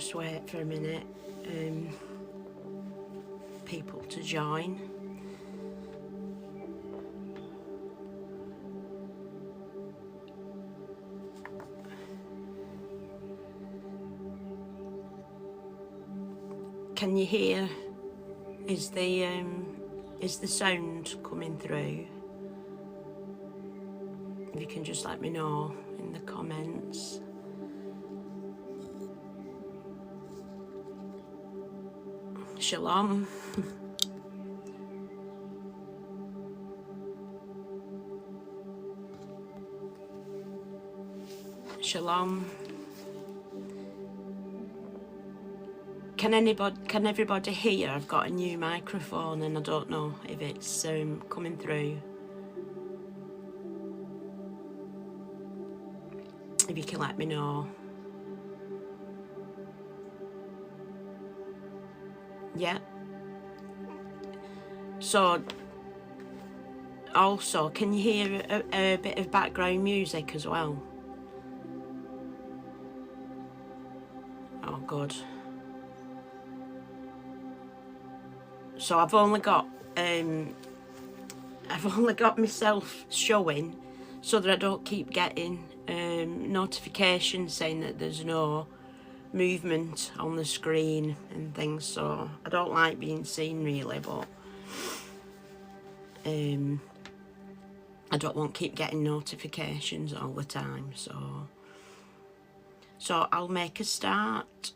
just wait for a minute, people to join. Can you hear? Is the sound coming through? If you can just let me know in the comments. Shalom. Shalom. Can everybody hear? I've got a new microphone and I don't know if it's coming through. If you can let me know. Yeah. So, also, can you hear a bit of background music as well? Oh, good. So I've only got myself showing so that I don't keep getting notifications saying that there's no movement on the screen and things. So I don't like being seen really, but I don't want to keep getting notifications all the time. So I'll make a start.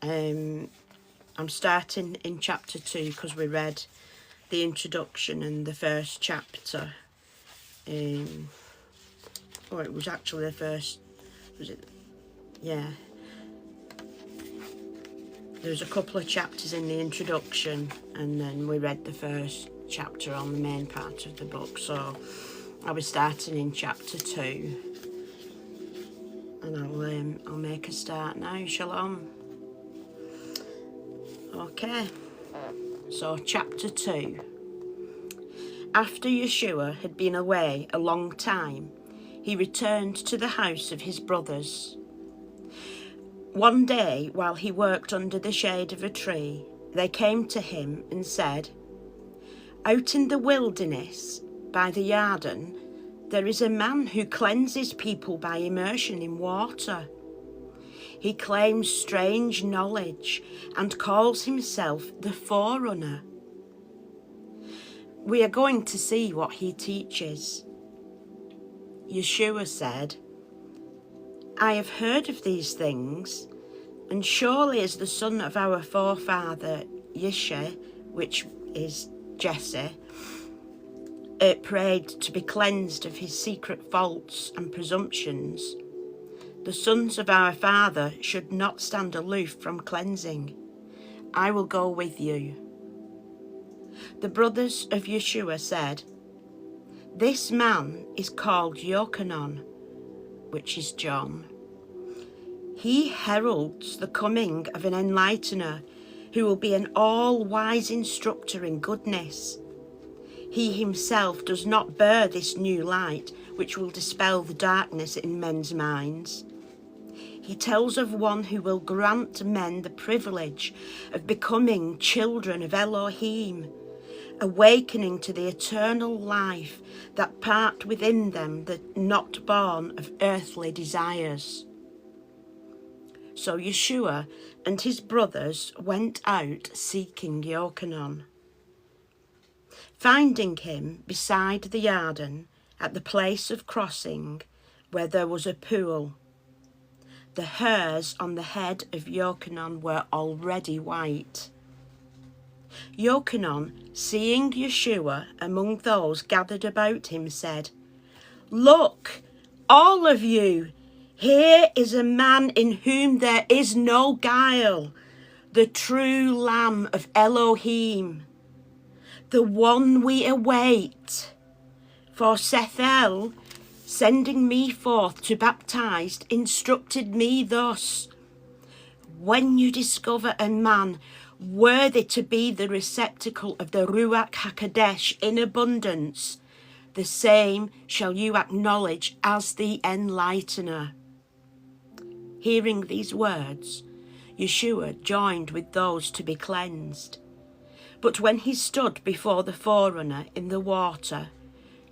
I'm starting in chapter 2 because we read the introduction and the first chapter. Or it was actually the first, was it? Yeah. There's a couple of chapters in the introduction and then we read the first chapter on the main part of the book. So I'll be starting in chapter 2. And I'll make a start now. Shalom. Okay, so chapter 2. After Yeshua had been away a long time, he returned to the house of his brothers. One day, while he worked under the shade of a tree, they came to him and said, "Out in the wilderness, by the Yarden, there is a man who cleanses people by immersion in water. He claims strange knowledge and calls himself the Forerunner. We are going to see what he teaches." Yeshua said, "I have heard of these things, and surely as the son of our forefather Yeshua, which is Jesse, prayed to be cleansed of his secret faults and presumptions, the sons of our father should not stand aloof from cleansing. I will go with you." The brothers of Yeshua said, "This man is called Yochanan," which is John. "He heralds the coming of an enlightener who will be an all-wise instructor in goodness. He himself does not bear this new light, which will dispel the darkness in men's minds. He tells of one who will grant men the privilege of becoming children of Elohim, awakening to the eternal life that part within them that not born of earthly desires." So Yeshua and his brothers went out seeking Yochanan. Finding him beside the Yarden at the place of crossing where there was a pool, the hairs on the head of Yochanan were already white. Yochanan, seeing Yeshua among those gathered about him, said, "Look, all of you, here is a man in whom there is no guile, the true Lamb of Elohim, the one we await. For Sethel, sending me forth to baptize, instructed me thus: when you discover a man worthy to be the receptacle of the Ruach HaKodesh in abundance, the same shall you acknowledge as the enlightener." Hearing these words, Yeshua joined with those to be cleansed. But when he stood before the forerunner in the water,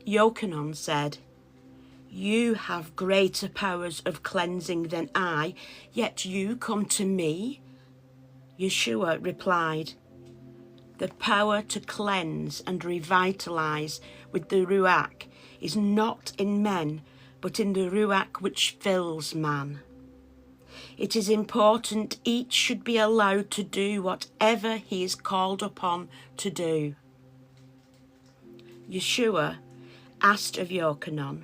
Yochanan said, "You have greater powers of cleansing than I, yet you come to me?" Yeshua replied, "The power to cleanse and revitalize with the Ruach is not in men, but in the Ruach which fills man. It is important each should be allowed to do whatever he is called upon to do." Yeshua asked of Yochanan,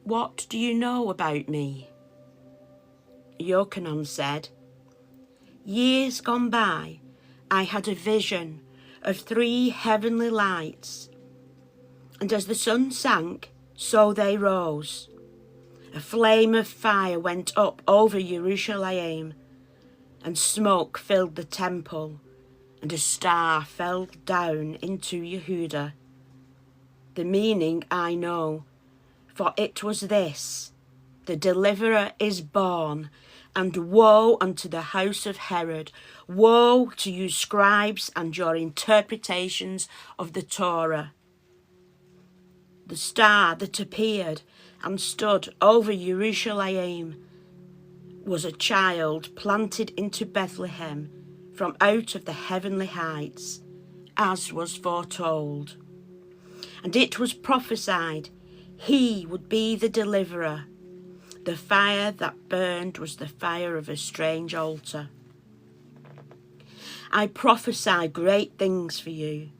"What do you know about me?" Yochanan said, "Years gone by, I had a vision of 3 heavenly lights, and as the sun sank, so they rose. A flame of fire went up over Jerusalem, and smoke filled the temple, and a star fell down into Yehuda. The meaning I know, for it was this: the deliverer is born, and woe unto the house of Herod, woe to you scribes and your interpretations of the Torah. The star that appeared and stood over Jerusalem was a child planted into Bethlehem from out of the heavenly heights, as was foretold. And it was prophesied, he would be the deliverer. The fire that burned was the fire of a strange altar. I prophesy great things for you.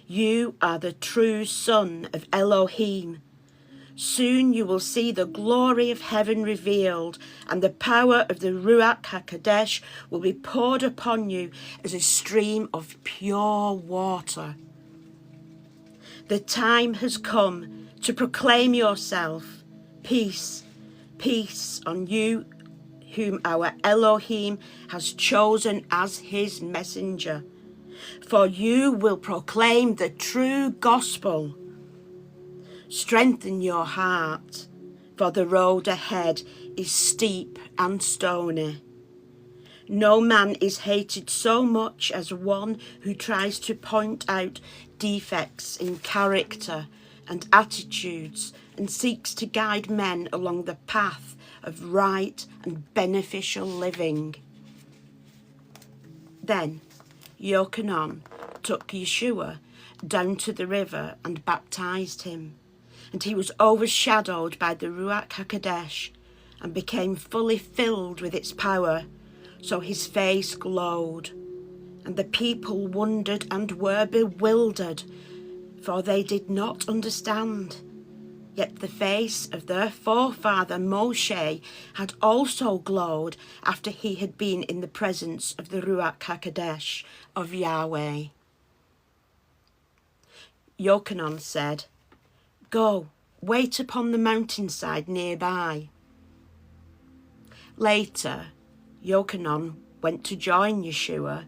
You are the true son of Elohim. Soon you will see the glory of heaven revealed, and the power of the Ruach HaKodesh will be poured upon you as a stream of pure water. The time has come to proclaim yourself, peace, peace on you whom our Elohim has chosen as his messenger. For you will proclaim the true gospel. Strengthen your heart, for the road ahead is steep and stony. No man is hated so much as one who tries to point out defects in character and attitudes and seeks to guide men along the path of right and beneficial living. Then Yochanan took Yeshua down to the river and baptized him, and he was overshadowed by the Ruach HaKodesh and became fully filled with its power, so his face glowed, and the people wondered and were bewildered, for they did not understand. Yet the face of their forefather Moshe had also glowed after he had been in the presence of the Ruach HaKodesh of Yahweh. Yochanan said, "Go, wait upon the mountainside nearby." Later, Yochanan went to join Yeshua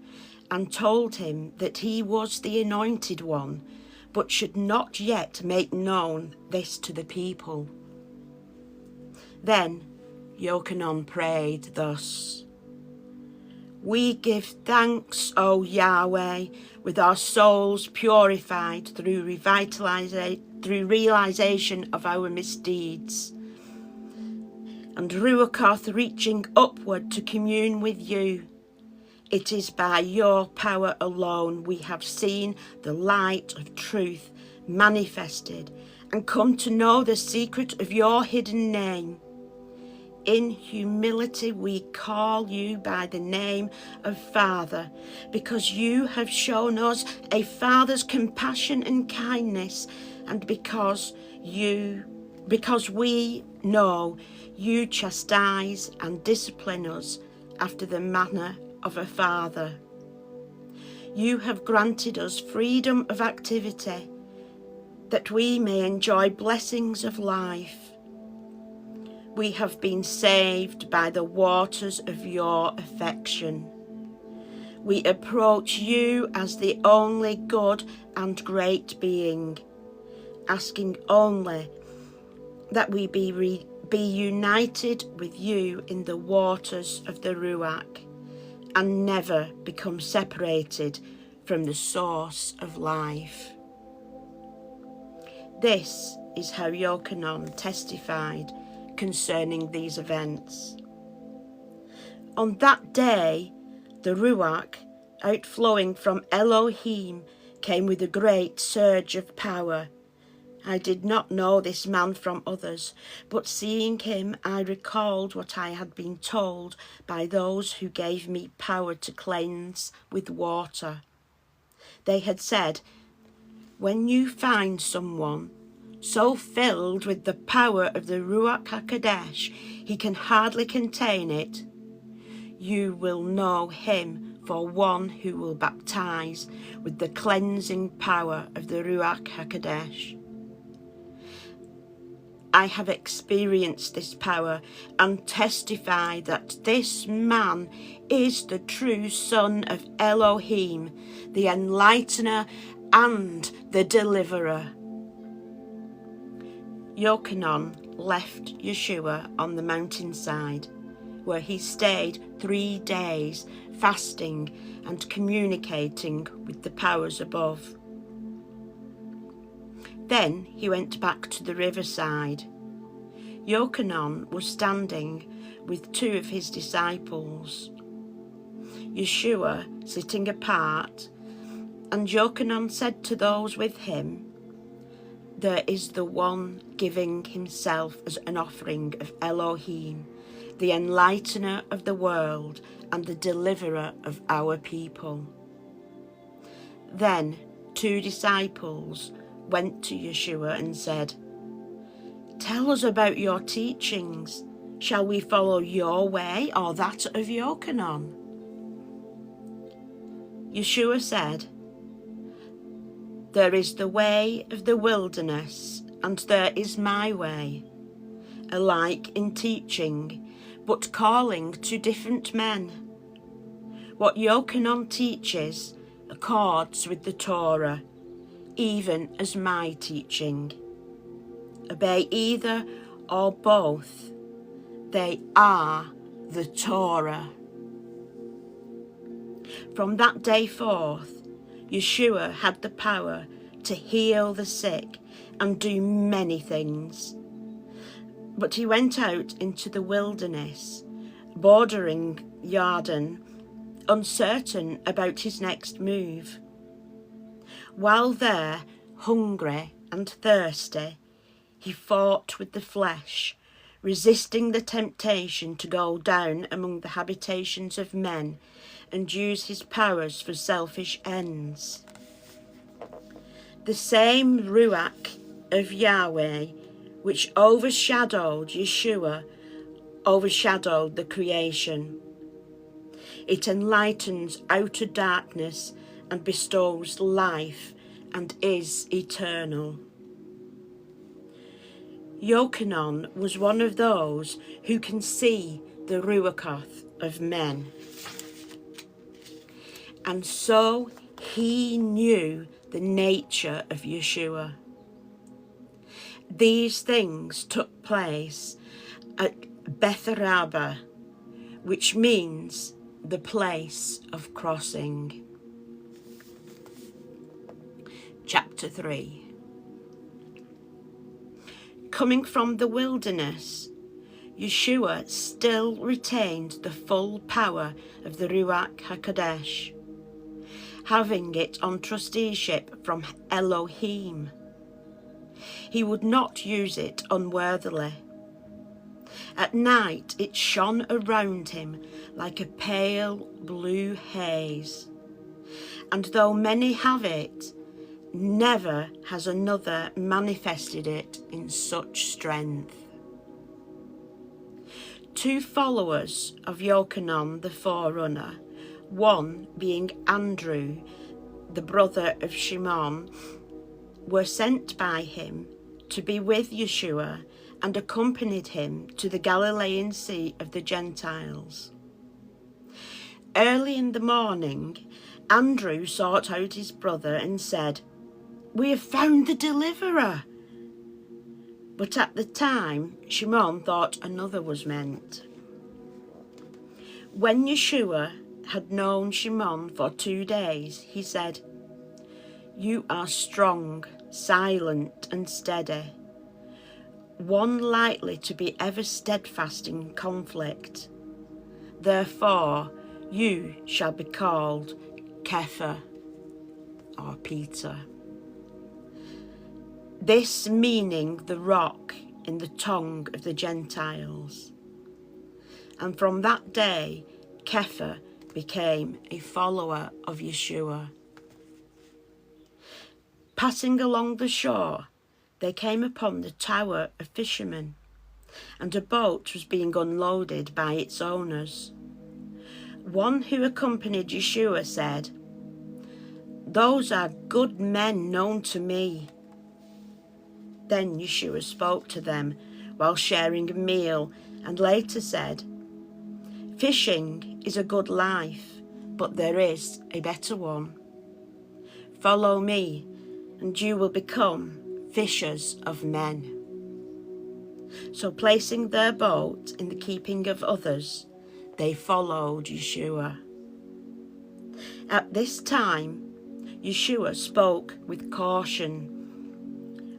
and told him that he was the anointed one, but should not yet make known this to the people. Then Yochanan prayed thus: "We give thanks, O Yahweh, with our souls purified through realization of our misdeeds, and Ruach reaching upward to commune with you. It is by your power alone we have seen the light of truth manifested and come to know the secret of your hidden name. In humility we call you by the name of Father, because you have shown us a Father's compassion and kindness, and because we know you chastise and discipline us after the manner of a father. You have granted us freedom of activity, that we may enjoy blessings of life. We have been saved by the waters of your affection. We approach you as the only good and great being, asking only that we be be united with you in the waters of the Ruach, and never become separated from the source of life. This is how Yochanan testified concerning these events. On that day, the Ruach, outflowing from Elohim, came with a great surge of power. I did not know this man from others, but seeing him, I recalled what I had been told by those who gave me power to cleanse with water. They had said, "When you find someone so filled with the power of the Ruach HaKodesh, he can hardly contain it, you will know him for one who will baptize with the cleansing power of the Ruach HaKodesh." I have experienced this power and testify that this man is the true Son of Elohim, the Enlightener and the Deliverer. Yochanan left Yeshua on the mountainside, where he stayed 3 days fasting and communicating with the powers above. Then he went back to the riverside. Yochanan was standing with 2 of his disciples, Yeshua sitting apart, and Yochanan said to those with him, "There is the one giving himself as an offering of Elohim, the enlightener of the world and the deliverer of our people." Then 2 disciples went to Yeshua and said, "Tell us about your teachings. Shall we follow your way or that of Yochanan?" Yeshua said, "There is the way of the wilderness, and there is my way, alike in teaching, but calling to different men. What Yochanan teaches accords with the Torah, even as my teaching. Obey either or both. They are the Torah." From that day forth, Yeshua had the power to heal the sick and do many things. But he went out into the wilderness, bordering Jordan, uncertain about his next move. While there, hungry and thirsty, he fought with the flesh, resisting the temptation to go down among the habitations of men and use his powers for selfish ends. The same Ruach of Yahweh, which overshadowed Yeshua, overshadowed the creation. It enlightens outer darkness and bestows life and is eternal. Yochanan was one of those who can see the Ruach of men. And so he knew the nature of Yeshua. These things took place at Beth-Araba, which means the place of crossing. Chapter 3. Coming from the wilderness, Yeshua still retained the full power of the Ruach HaKodesh, having it on trusteeship from Elohim. He would not use it unworthily. At night it shone around him like a pale blue haze, and though many have it, never has another manifested it in such strength. 2 followers of Yochanan the forerunner, one being Andrew, the brother of Shimon, were sent by him to be with Yeshua and accompanied him to the Galilean Sea of the Gentiles. Early in the morning, Andrew sought out his brother and said, "We have found the Deliverer." But at the time, Shimon thought another was meant. When Yeshua had known Shimon for 2 days, he said, "You are strong, silent and steady, one likely to be ever steadfast in conflict. Therefore you shall be called Kepha, or Peter." This meaning the rock in the tongue of the Gentiles. And from that day, Kepha became a follower of Yeshua. Passing along the shore, they came upon the tower of fishermen, and a boat was being unloaded by its owners. One who accompanied Yeshua said, "Those are good men known to me." Then Yeshua spoke to them while sharing a meal and later said, "Fishing is a good life, but there is a better one. Follow me, and you will become fishers of men." So placing their boat in the keeping of others, they followed Yeshua. At this time, Yeshua spoke with caution,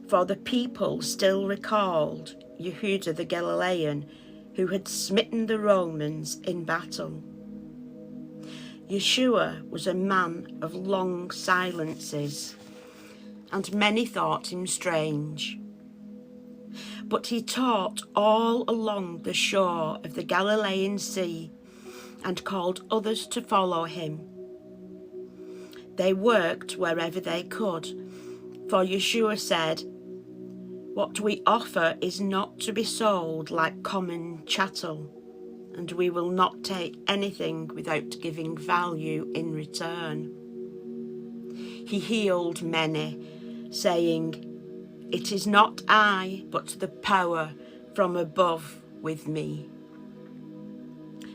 for the people still recalled Yehuda the Galilean, who had smitten the Romans in battle. Yeshua was a man of long silences, and many thought him strange. But he taught all along the shore of the Galilean Sea and called others to follow him. They worked wherever they could, for Yeshua said, "What we offer is not to be sold like common chattel, and we will not take anything without giving value in return." He healed many, saying, "It is not I, but the power from above with me."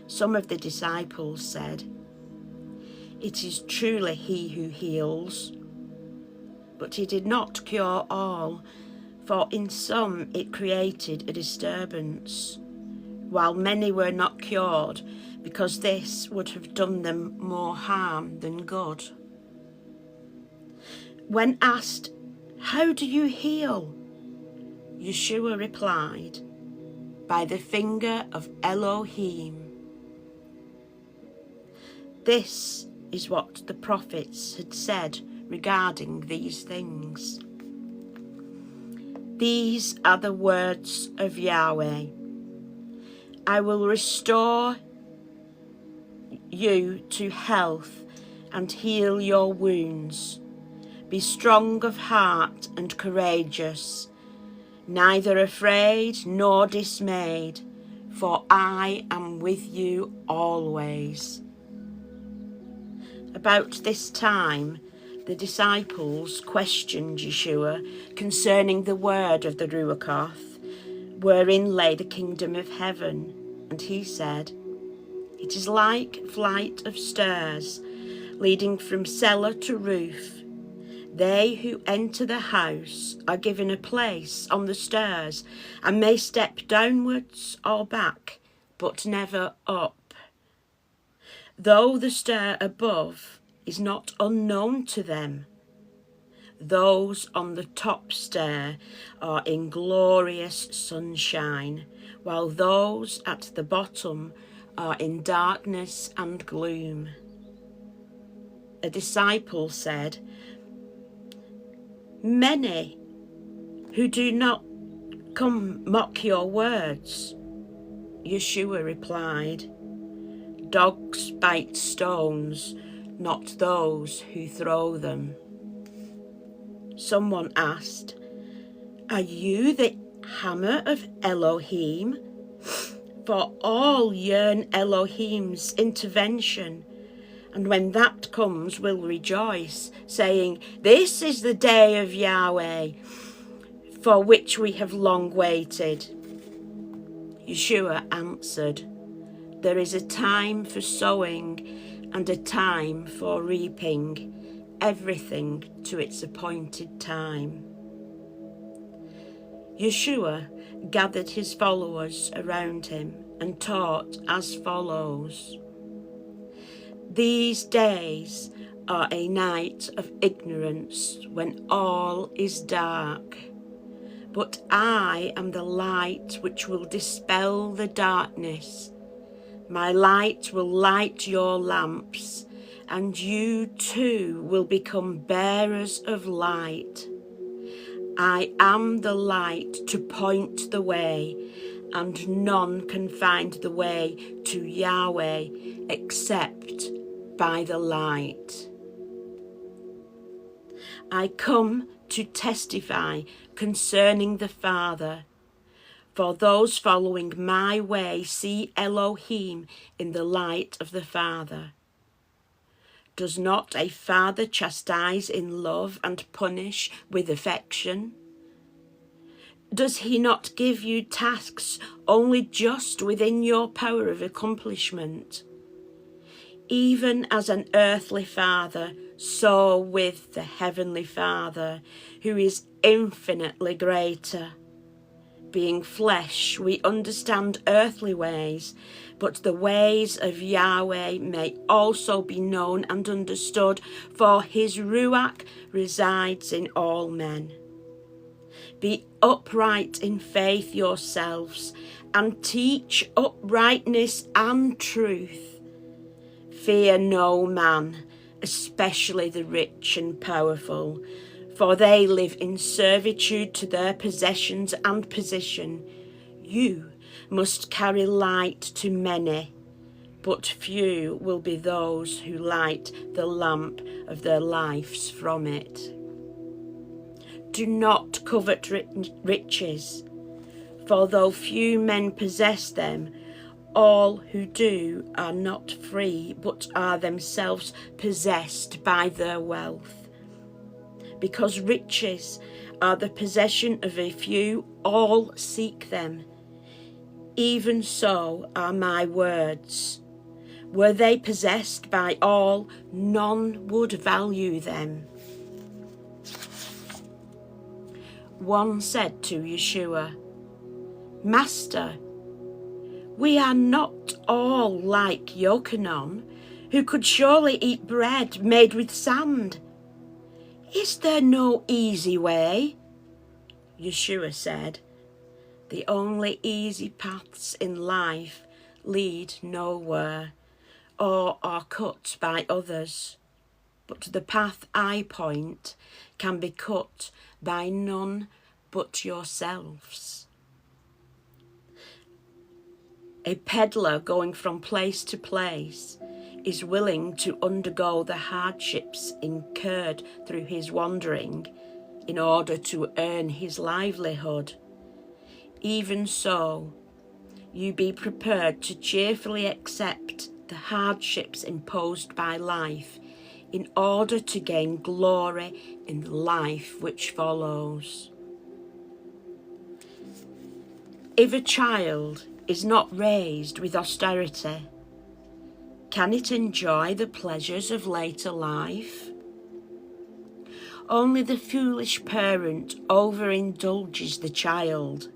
Some of the disciples said, "It is truly he who heals." But he did not cure all, for in some it created a disturbance, while many were not cured, because this would have done them more harm than good. When asked, "How do you heal?" Yeshua replied, "By the finger of Elohim." This is what the prophets had said regarding these things. These are the words of Yahweh. "I will restore you to health and heal your wounds. Be strong of heart and courageous, neither afraid nor dismayed, for I am with you always." About this time, the disciples questioned Yeshua concerning the word of the Ruach, wherein lay the kingdom of heaven, and he said, "It is like flight of stairs, leading from cellar to roof. They who enter the house are given a place on the stairs, and may step downwards or back, but never up. Though the stair above is not unknown to them, those on the top stair are in glorious sunshine, while those at the bottom are in darkness and gloom." A disciple said, "Many who do not come mock your words." Yeshua replied, "Dogs bite stones, not those who throw them." Someone asked, "Are you the hammer of Elohim?" For all yearn Elohim's intervention, and when that comes we'll rejoice, saying, "This is the day of Yahweh, for which we have long waited." Yeshua answered, "There is a time for sowing and a time for reaping, everything to its appointed time." Yeshua gathered his followers around him and taught as follows. These days are a night of ignorance when all is dark. But I am the light which will dispel the darkness. My light will light your lamps, and you too will become bearers of light. I am the light to point the way, and none can find the way to Yahweh except by the light. I come to testify concerning the Father, for those following my way see Elohim in the light of the Father. Does not a father chastise in love and punish with affection? Does he not give you tasks only just within your power of accomplishment? Even as an earthly father, so with the heavenly Father, who is infinitely greater. Being flesh, we understand earthly ways, but the ways of Yahweh may also be known and understood, for his Ruach resides in all men. Be upright in faith yourselves, and teach uprightness and truth. Fear no man, especially the rich and powerful, for they live in servitude to their possessions and position. You must carry light to many, but few will be those who light the lamp of their lives from it. Do not covet riches, for though few men possess them, all who do are not free, but are themselves possessed by their wealth. Because riches are the possession of a few, all seek them. Even so are my words. Were they possessed by all, none would value them. One said to Yeshua, Master, we are not all like Yochanan, who could surely eat bread made with sand. Is there no easy way? Yeshua said, the only easy paths in life lead nowhere or are cut by others, but the path I point can be cut by none but yourselves. A peddler going from place to place is willing to undergo the hardships incurred through his wandering in order to earn his livelihood. Even so, you be prepared to cheerfully accept the hardships imposed by life in order to gain glory in the life which follows. If a child is not raised with austerity, can it enjoy the pleasures of later life? Only the foolish parent overindulges the child,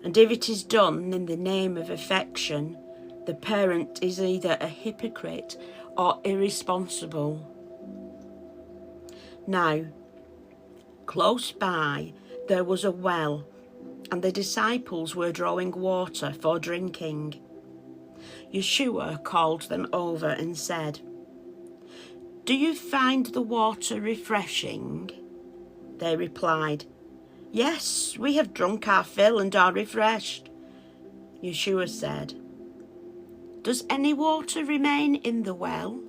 and if it is done in the name of affection, the parent is either a hypocrite or irresponsible. Now, close by there was a well, and the disciples were drawing water for drinking. Yeshua called them over and said, Do you find the water refreshing? They replied, Yes, we have drunk our fill and are refreshed. Yeshua said, Does any water remain in the well?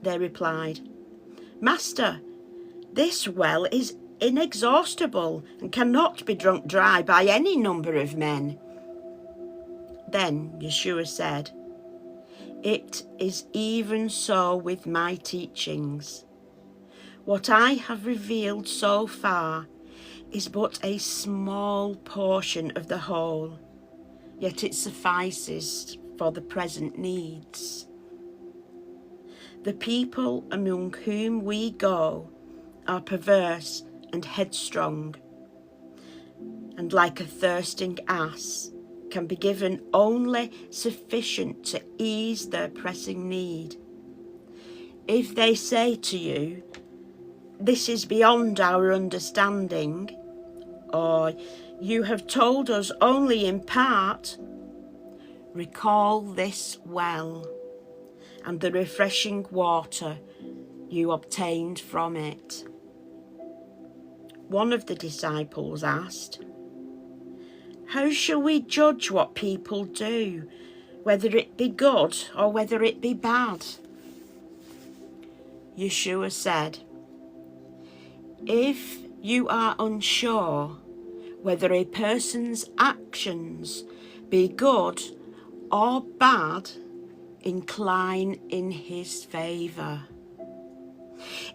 They replied, Master, this well is inexhaustible and cannot be drunk dry by any number of men. Then Yeshua said, It is even so with my teachings. What I have revealed so far is but a small portion of the whole, yet it suffices for the present needs. The people among whom we go are perverse and headstrong. and like a thirsting ass, can be given only sufficient to ease their pressing need. If they say to you, "This is beyond our understanding," or "You have told us only in part," recall this well and the refreshing water you obtained from it. One of the disciples asked, "How shall we judge what people do, whether it be good or whether it be bad?" Yeshua said, "If you are unsure whether a person's actions be good or bad, incline in his favour.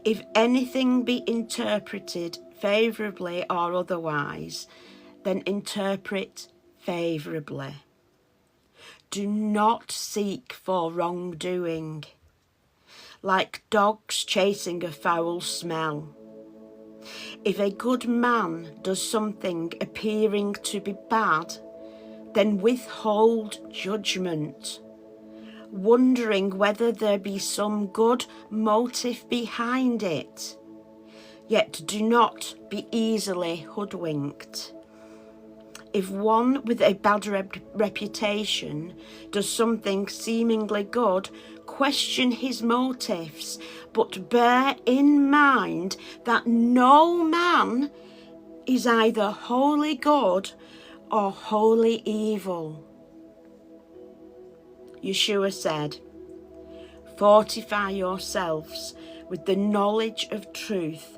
If anything be interpreted favourably or otherwise, then interpret favourably. Do not seek for wrongdoing, like dogs chasing a foul smell. If a good man does something appearing to be bad, then withhold judgment, wondering whether there be some good motive behind it. Yet do not be easily hoodwinked. If one with a bad reputation does something seemingly good, question his motives, but bear in mind that no man is either wholly good or wholly evil. Yeshua said, "Fortify yourselves with the knowledge of truth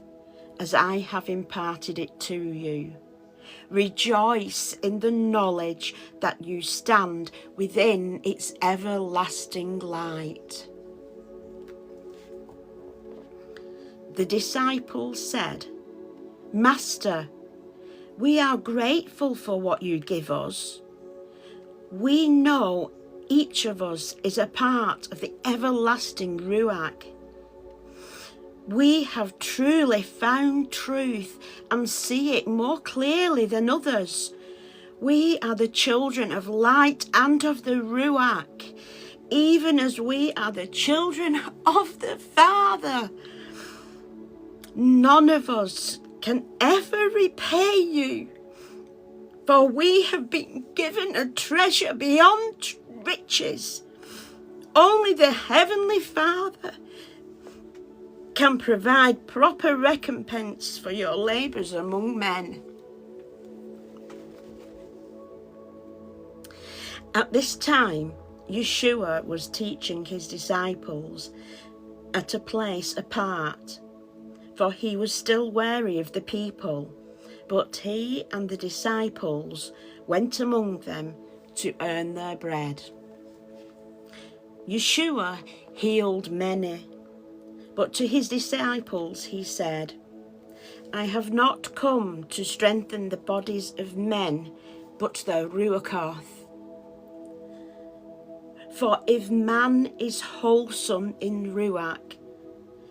as I have imparted it to you. Rejoice in the knowledge that you stand within its everlasting light." The disciples said, "Master, we are grateful for what you give us. We know each of us is a part of the everlasting Ruach. We have truly found truth and see it more clearly than others. We are the children of light and of the Ruach, even as we are the children of the Father. None of us can ever repay you, for we have been given a treasure beyond riches. Only the Heavenly Father can provide proper recompense for your labours among men." At this time, Yeshua was teaching his disciples at a place apart, for he was still wary of the people, but he and the disciples went among them to earn their bread. Yeshua healed many, but to his disciples he said, "I have not come to strengthen the bodies of men, but the Ruach. For if man is wholesome in Ruach,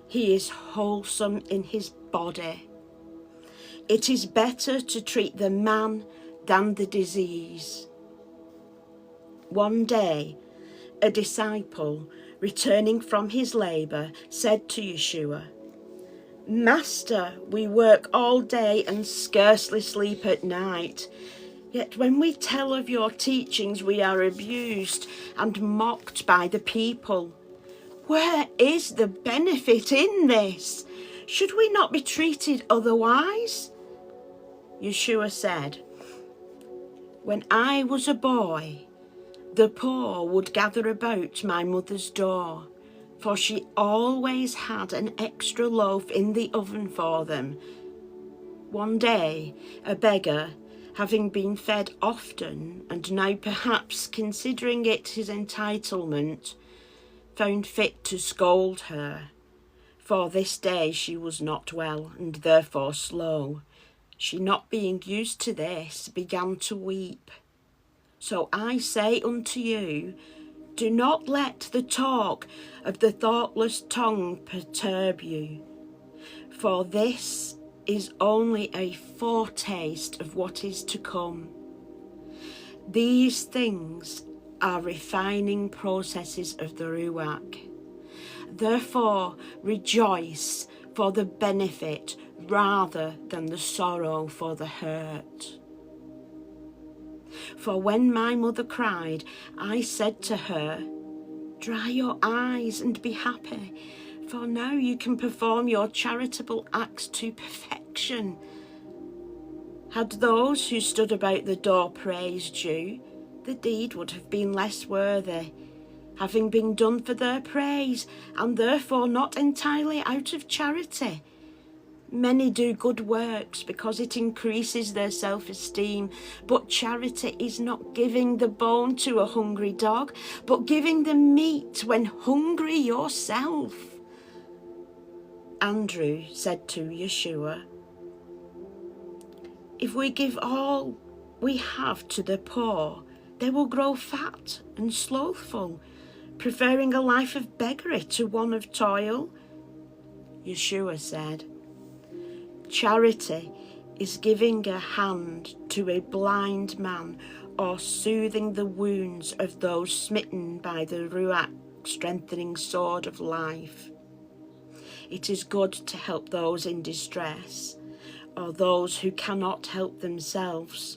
he is wholesome in his body. It is better to treat the man than the disease." One day, a disciple, returning from his labour, said to Yeshua, "Master, we work all day and scarcely sleep at night. Yet when we tell of your teachings, we are abused and mocked by the people. Where is the benefit in this? Should we not be treated otherwise?" Yeshua said, "When I was a boy, the poor would gather about my mother's door, for she always had an extra loaf in the oven for them. One day, a beggar, having been fed often and now perhaps considering it his entitlement, found fit to scold her. For this day she was not well, and therefore slow. She, not being used to this, began to weep. So I say unto you, do not let the talk of the thoughtless tongue perturb you, for this is only a foretaste of what is to come. These things are refining processes of the Ruach. Therefore, rejoice for the benefit rather than the sorrow for the hurt. For when my mother cried, I said to her, dry your eyes and be happy, for now you can perform your charitable acts to perfection. Had those who stood about the door praised you, the deed would have been less worthy, having been done for their praise, and therefore not entirely out of charity. Many do good works because it increases their self-esteem, but charity is not giving the bone to a hungry dog, but giving the meat when hungry yourself. Andrew said to Yeshua, if we give all we have to the poor, they will grow fat and slothful, preferring a life of beggary to one of toil. Yeshua said, charity is giving a hand to a blind man or soothing the wounds of those smitten by the Ruach strengthening sword of life. It is good to help those in distress or those who cannot help themselves,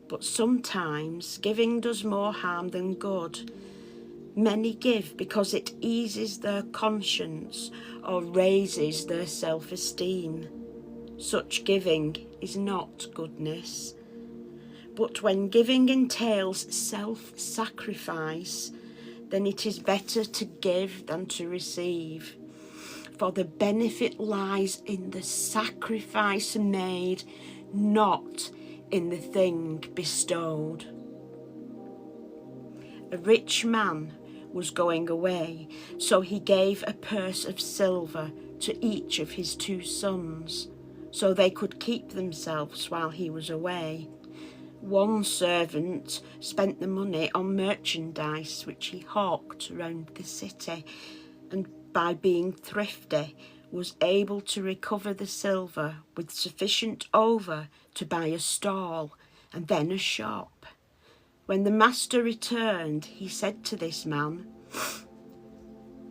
but sometimes giving does more harm than good. Many give because it eases their conscience or raises their self-esteem. Such giving is not goodness. But when giving entails self-sacrifice, then it is better to give than to receive. For the benefit lies in the sacrifice made, not in the thing bestowed. A rich man was going away, so he gave a purse of silver to each of his 2 sons, so they could keep themselves while he was away. One servant spent the money on merchandise which he hawked round the city, and by being thrifty was able to recover the silver with sufficient over to buy a stall and then a shop. When the master returned, he said to this man,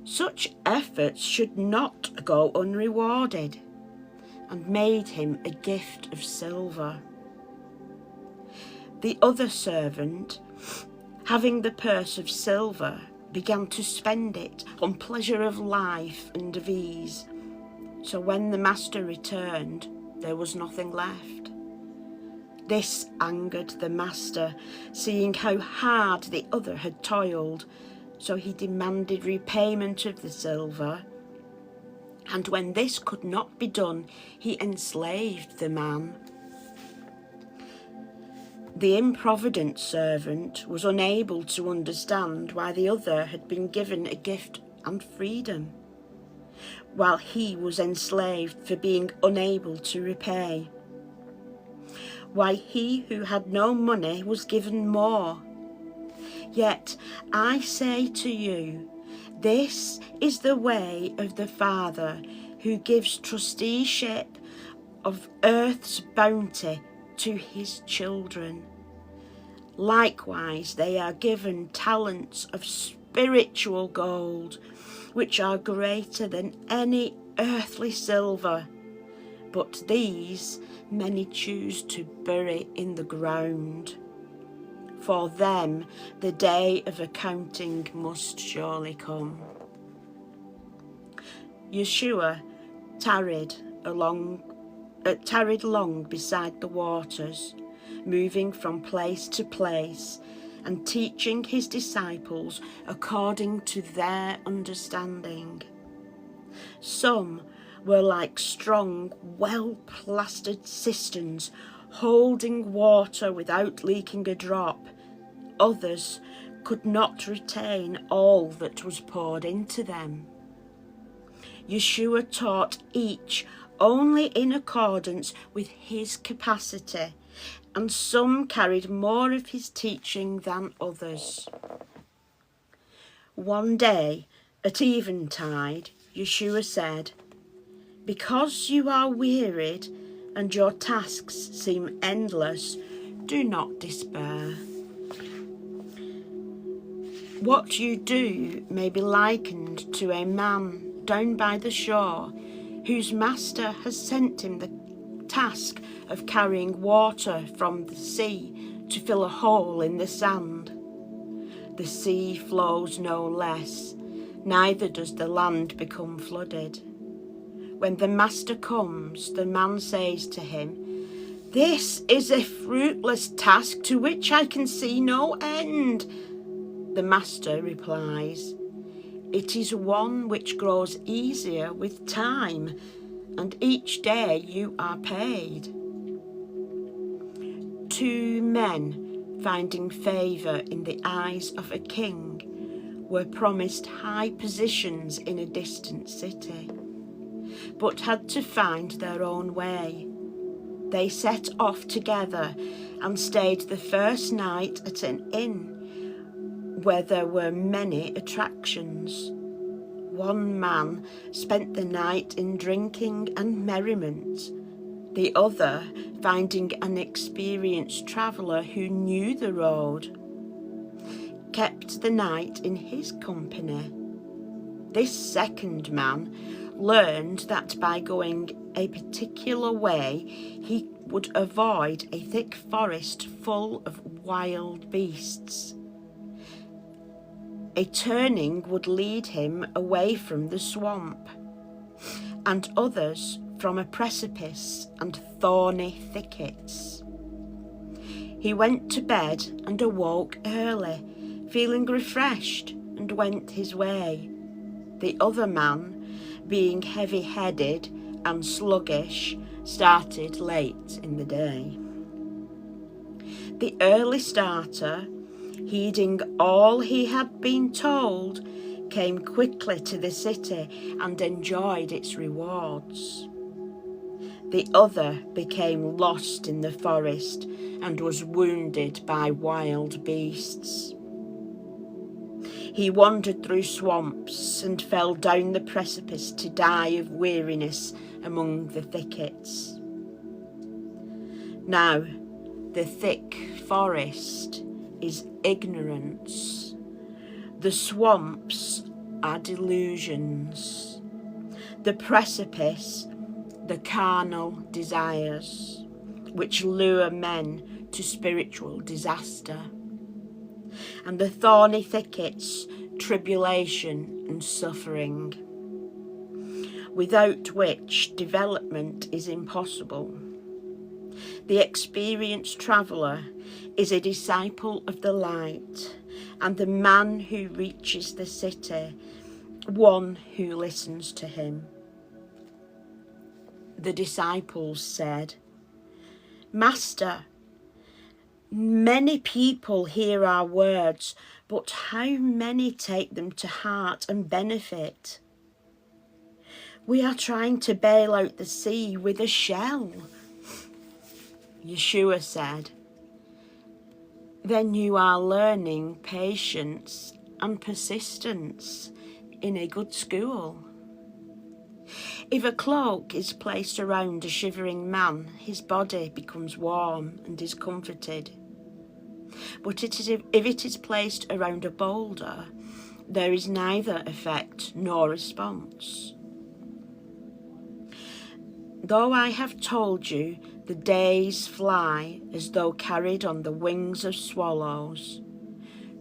such efforts should not go unrewarded, and made him a gift of silver. The other servant, having the purse of silver, began to spend it on pleasure of life and of ease. So when the master returned, there was nothing left. This angered the master, seeing how hard the other had toiled, so he demanded repayment of the silver. And when this could not be done, he enslaved the man. The improvident servant was unable to understand why the other had been given a gift and freedom, while he was enslaved for being unable to repay. Why he who had no money was given more. Yet I say to you, this is the way of the Father who gives trusteeship of earth's bounty to his children. Likewise, they are given talents of spiritual gold, which are greater than any earthly silver, but these many choose to bury in the ground. For them the day of accounting must surely come. Yeshua tarried long beside the waters, moving from place to place and teaching his disciples according to their understanding. Some were like strong, well-plastered cisterns, holding water without leaking a drop. Others could not retain all that was poured into them. Yeshua taught each only in accordance with his capacity, and some carried more of his teaching than others. One day, at eventide, Yeshua said, "Because you are wearied, and your tasks seem endless, do not despair. What you do may be likened to a man down by the shore whose master has sent him the task of carrying water from the sea to fill a hole in the sand. The sea flows no less, neither does the land become flooded. When the master comes, the man says to him, "This is a fruitless task to which I can see no end." The master replies, "It is one which grows easier with time, and each day you are paid." Two men, finding favour in the eyes of a king, were promised high positions in a distant city, but had to find their own way. They set off together and stayed the first night at an inn where there were many attractions. One man spent the night in drinking and merriment. The other, finding an experienced traveller who knew the road, kept the night in his company. This second man learned that by going a particular way he would avoid a thick forest full of wild beasts. A turning would lead him away from the swamp, and others from a precipice and thorny thickets. He went to bed and awoke early, feeling refreshed, and went his way. The other man, being heavy-headed and sluggish, started late in the day. The early starter, heeding all he had been told, came quickly to the city and enjoyed its rewards. The other became lost in the forest and was wounded by wild beasts. He wandered through swamps and fell down the precipice to die of weariness among the thickets. Now, the thick forest is ignorance. The swamps are delusions. The precipice, the carnal desires, which lure men to spiritual disaster. And the thorny thickets, tribulation and suffering, without which development is impossible. The experienced traveller is a disciple of the light, and the man who reaches the city, one who listens to him. The disciples said, "Master, many people hear our words, but how many take them to heart and benefit? We are trying to bail out the sea with a shell." Yeshua said, "Then you are learning patience and persistence in a good school. If a cloak is placed around a shivering man, his body becomes warm and is comforted. But if it is placed around a boulder, there is neither effect nor response. Though I have told you, the days fly as though carried on the wings of swallows.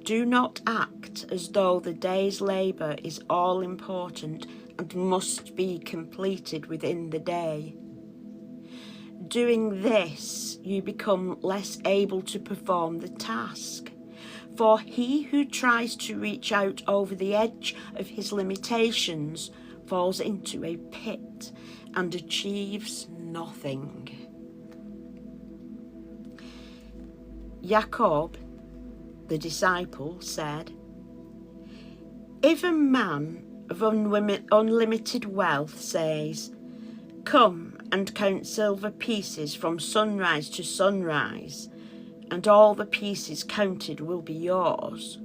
Do not act as though the day's labour is all important and must be completed within the day. Doing this, you become less able to perform the task. For he who tries to reach out over the edge of his limitations falls into a pit and achieves nothing." Jacob, the disciple, said, "If a man of unlimited wealth says, 'Come and count silver pieces from sunrise to sunrise, and all the pieces counted will be yours,'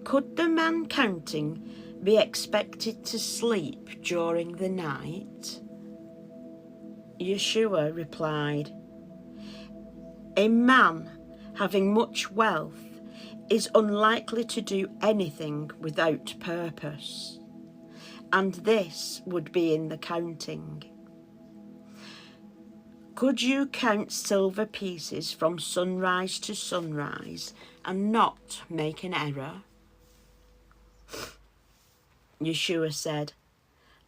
could the man counting be expected to sleep during the night?" Yeshua replied, "A man having much wealth is unlikely to do anything without purpose, and this would be in the counting. Could you count silver pieces from sunrise to sunrise and not make an error?" Yeshua said,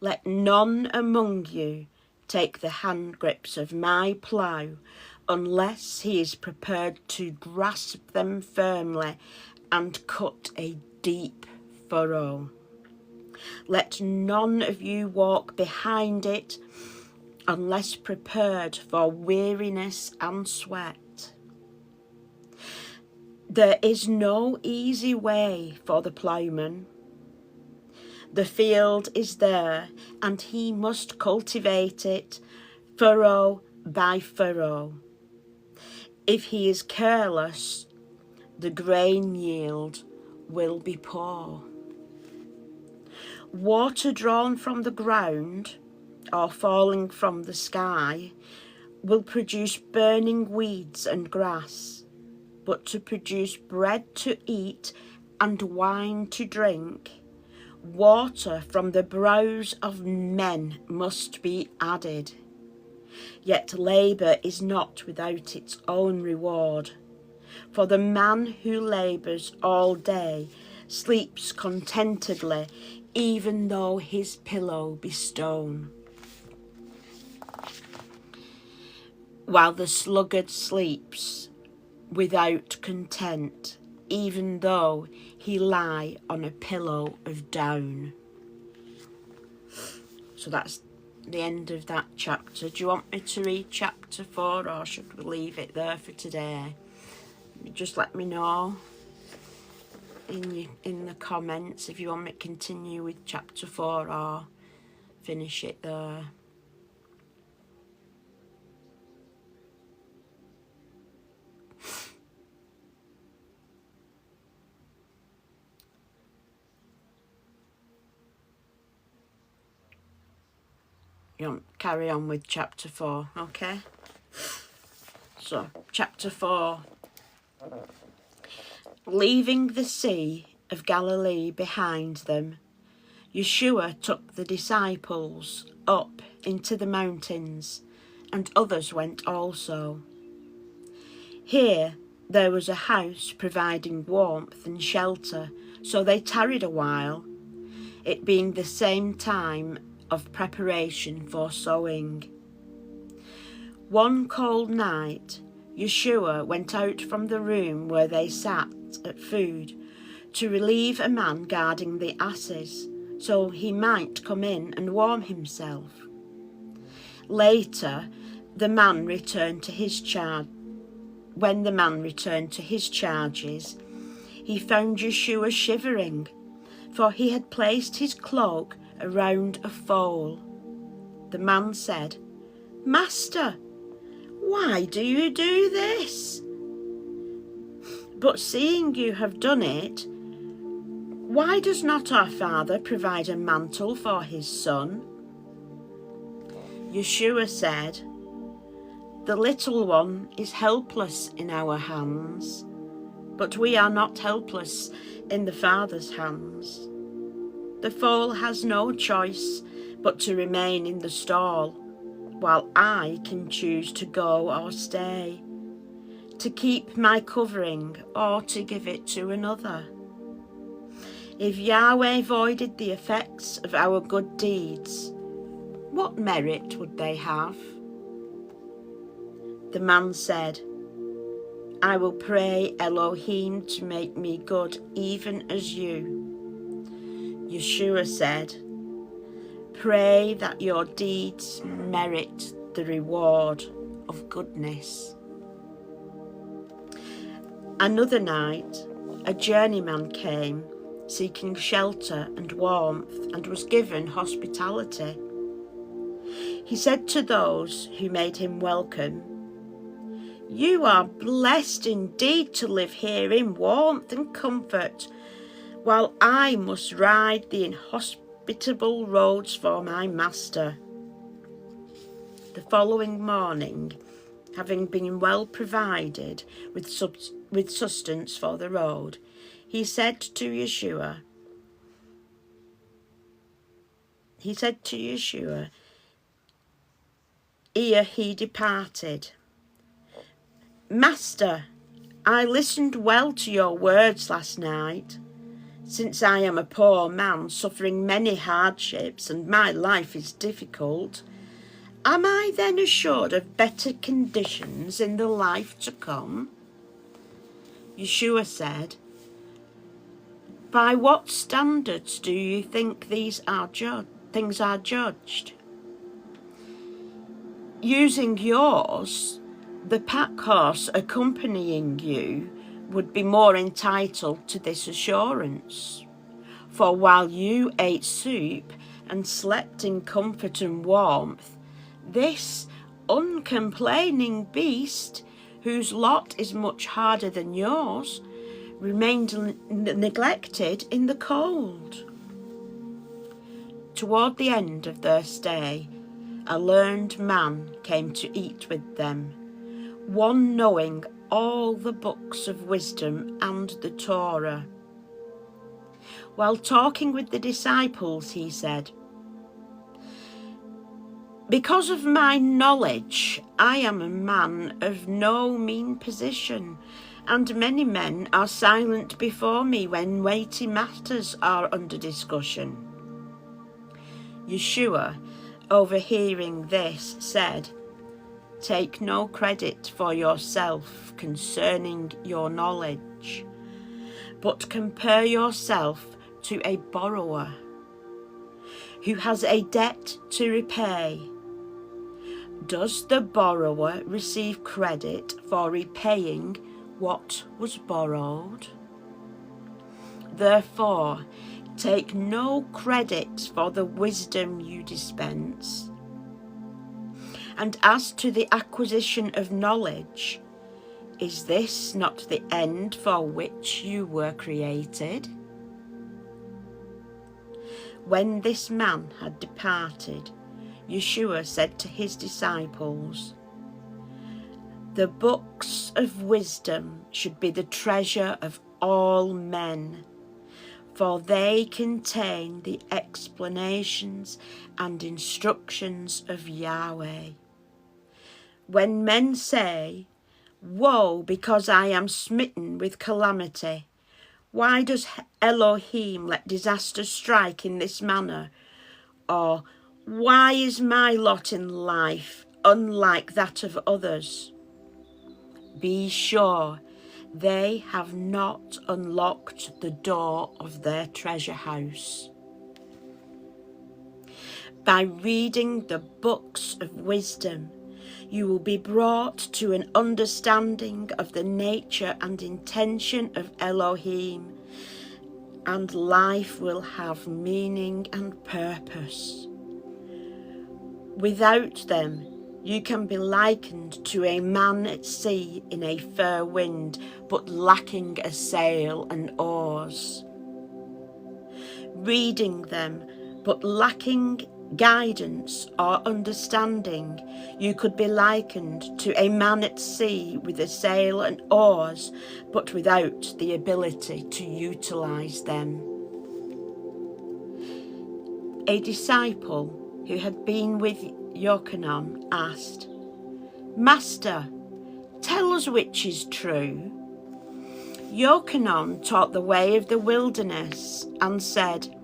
"Let none among you take the hand grips of my plough unless he is prepared to grasp them firmly and cut a deep furrow. Let none of you walk behind it unless prepared for weariness and sweat. There is no easy way for the ploughman. The field is there, and he must cultivate it, furrow by furrow. If he is careless, the grain yield will be poor. Water drawn from the ground or falling from the sky will produce burning weeds and grass, but to produce bread to eat and wine to drink, water from the brows of men must be added. Yet labour is not without its own reward, for the man who labours all day sleeps contentedly, even though his pillow be stone. While the sluggard sleeps without content, even though he lie on a pillow of down." So that's the end of that chapter. Do you want me to read chapter 4, or should we leave it there for today? Just let me know in the comments if you want me to continue with chapter 4 or finish it there. You want to carry on with chapter 4, okay? So, chapter 4. Leaving the Sea of Galilee behind them, Yeshua took the disciples up into the mountains, and others went also. Here there was a house providing warmth and shelter, so they tarried a while, it being the same time of preparation for sowing. One cold night, Yeshua went out from the room where they sat at food to relieve a man guarding the asses, so he might come in and warm himself. Later, the man returned to his charge. When the man returned to his charges, he found Yeshua shivering, for he had placed his cloak around a foal. The man said, "Master, why do you do this? But seeing you have done it, why does not our father provide a mantle for his son?" Yeshua said, "The little one is helpless in our hands, but we are not helpless in the Father's hands. The foal has no choice but to remain in the stall, while I can choose to go or stay, to keep my covering or to give it to another. If Yahweh voided the effects of our good deeds, what merit would they have?" The man said, "I will pray Elohim to make me good even as you." Yeshua said, "Pray that your deeds merit the reward of goodness." Another night, a journeyman came, seeking shelter and warmth, and was given hospitality. He said to those who made him welcome, "You are blessed indeed to live here in warmth and comfort, while I must ride the inhospitable roads for my master." The following morning, having been well provided with sustenance for the road, he said to Yeshua, ere he departed, Master, I listened well to your words last night. Since I am a poor man suffering many hardships and my life is difficult, am I then assured of better conditions in the life to come? Yeshua said, by what standards do you think things are judged? Using yours, the pack horse accompanying you would be more entitled to this assurance. For while you ate soup and slept in comfort and warmth, this uncomplaining beast, whose lot is much harder than yours, remained neglected in the cold. Toward the end of their stay, a learned man came to eat with them, one knowing all the books of wisdom and the Torah. While talking with the disciples, he said, because of my knowledge, I am a man of no mean position, and many men are silent before me when weighty matters are under discussion. Yeshua, overhearing this, said, take no credit for yourself concerning your knowledge, but compare yourself to a borrower who has a debt to repay. Does the borrower receive credit for repaying what was borrowed? Therefore, take no credit for the wisdom you dispense. And as to the acquisition of knowledge, is this not the end for which you were created? When this man had departed, Yeshua said to his disciples, the books of wisdom should be the treasure of all men, for they contain the explanations and instructions of Yahweh. When men say, woe, because I am smitten with calamity, why does Elohim let disaster strike in this manner? Or, why is my lot in life unlike that of others? Be sure they have not unlocked the door of their treasure house. By reading the books of wisdom, you will be brought to an understanding of the nature and intention of Elohim, and life will have meaning and purpose. Without them, you can be likened to a man at sea in a fair wind, but lacking a sail and oars. Reading them, but lacking guidance or understanding, you could be likened to a man at sea with a sail and oars, but without the ability to utilize them. A disciple who had been with Yochanan asked, Master, tell us which is true. Yochanan taught the way of the wilderness and said,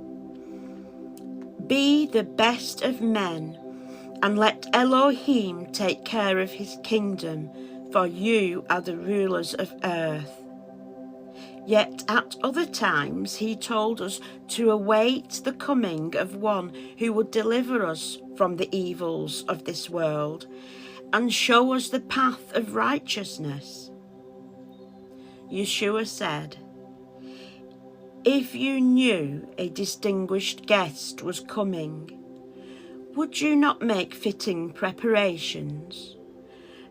be the best of men, and let Elohim take care of his kingdom, for you are the rulers of earth. Yet at other times he told us to await the coming of one who would deliver us from the evils of this world and show us the path of righteousness. Yeshua said, if you knew a distinguished guest was coming, would you not make fitting preparations,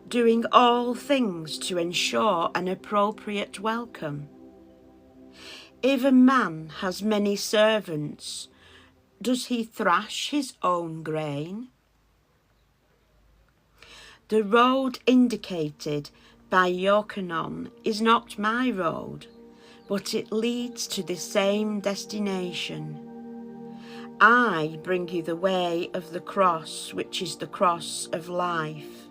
doing all things to ensure an appropriate welcome? If a man has many servants, does he thrash his own grain? The road indicated by Yochanan is not my road, but it leads to the same destination. I bring you the way of the cross, which is the cross of life.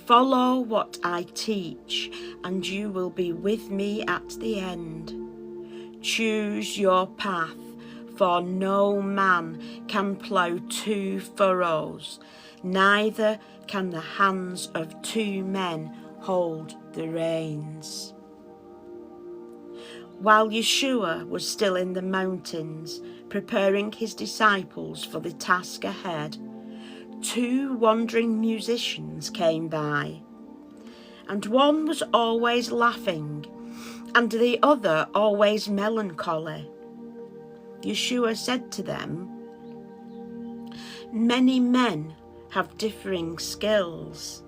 Follow what I teach, and you will be with me at the end. Choose your path, for no man can plough 2 furrows, neither can the hands of 2 men hold the reins. While Yeshua was still in the mountains, preparing his disciples for the task ahead, 2 wandering musicians came by, and one was always laughing, and the other always melancholy. Yeshua said to them, "Many men have differing skills,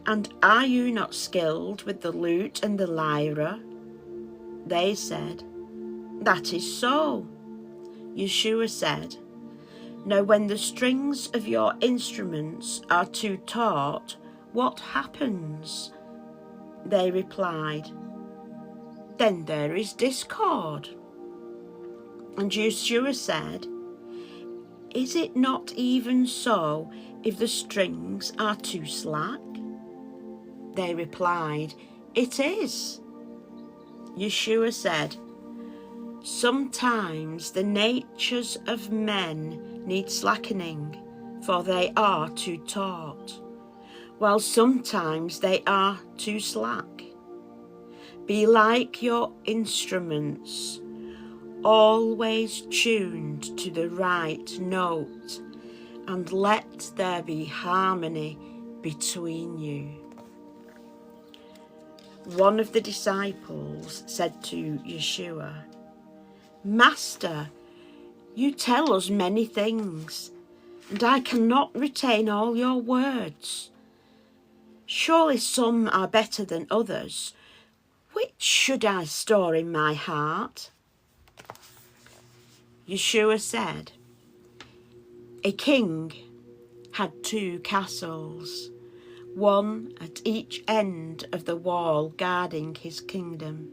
and are you not skilled with the lute and the lyre?" They said, "That is so." Yeshua said, "Now when the strings of your instruments are too taut, what happens?" They replied, "Then there is discord." And Yeshua said, "Is it not even so if the strings are too slack?" They replied, "It is." Yeshua said, "Sometimes the natures of men need slackening, for they are too taut, while sometimes they are too slack. Be like your instruments, always tuned to the right note, and let there be harmony between you." One of the disciples said to Yeshua, "Master, you tell us many things, and I cannot retain all your words. Surely some are better than others. Which should I store in my heart?" Yeshua said, "A king had 2 castles, one at each end of the wall guarding his kingdom.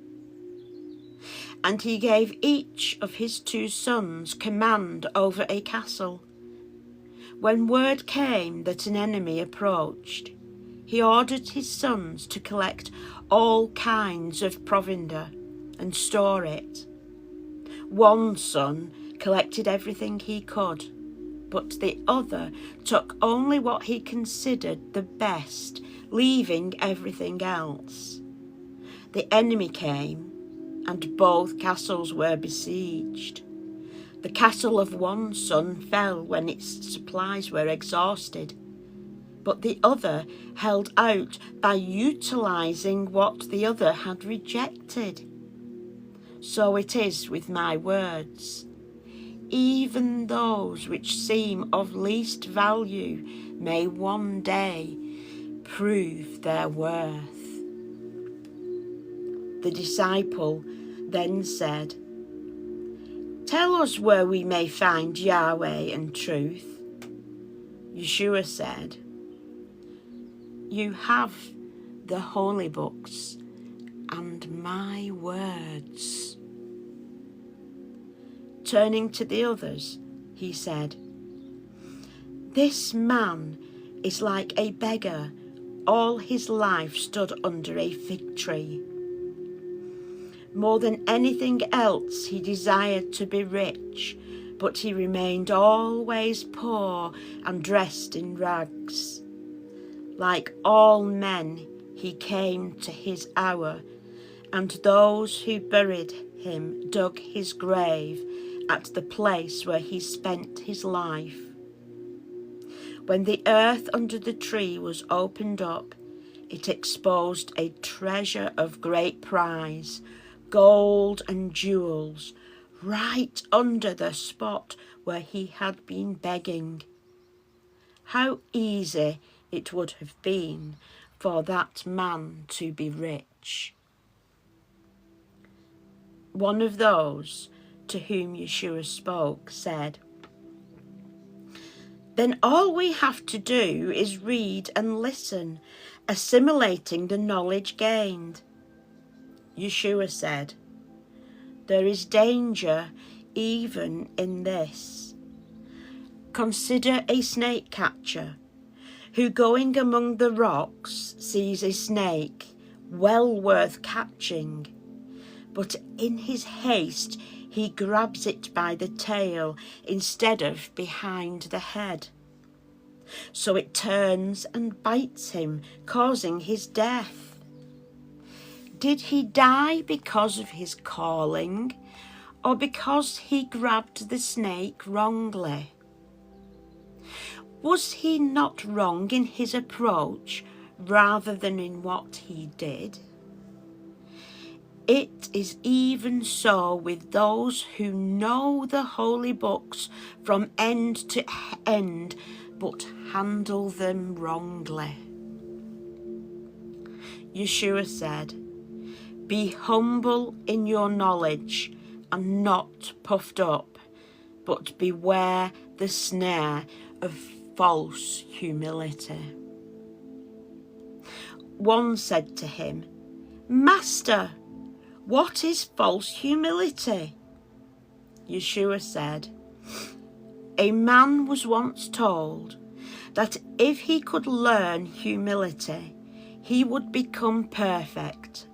And he gave each of his 2 sons command over a castle. When word came that an enemy approached, he ordered his sons to collect all kinds of provender and store it. One son collected everything he could, but the other took only what he considered the best, leaving everything else. The enemy came, and both castles were besieged. The castle of one son fell when its supplies were exhausted, but the other held out by utilizing what the other had rejected. So it is with my words. Even those which seem of least value may one day prove their worth." The disciple then said, "Tell us where we may find Yahweh and truth." Yeshua said, "You have the holy books and my words." Turning to the others, he said, "This man is like a beggar, all his life stood under a fig tree. More than anything else, he desired to be rich, but he remained always poor and dressed in rags. Like all men, he came to his hour, and those who buried him dug his grave at the place where he spent his life. When the earth under the tree was opened up, it exposed a treasure of great price, gold and jewels, right under the spot where he had been begging. How easy it would have been for that man to be rich." One of those to whom Yeshua spoke said, then all we have to do is read and listen, assimilating the knowledge gained. Yeshua said, there is danger even in this. Consider a snake catcher who, going among the rocks, sees a snake well worth catching, but in his haste he grabs it by the tail instead of behind the head. So it turns and bites him, causing his death. Did he die because of his calling, or because he grabbed the snake wrongly? Was he not wrong in his approach rather than in what he did? It is even so with those who know the holy books from end to end, but handle them wrongly. Yeshua said, be humble in your knowledge and not puffed up, but beware the snare of false humility. One said to him, Master, what is false humility? Yeshua said, a man was once told that if he could learn humility, he would become perfect,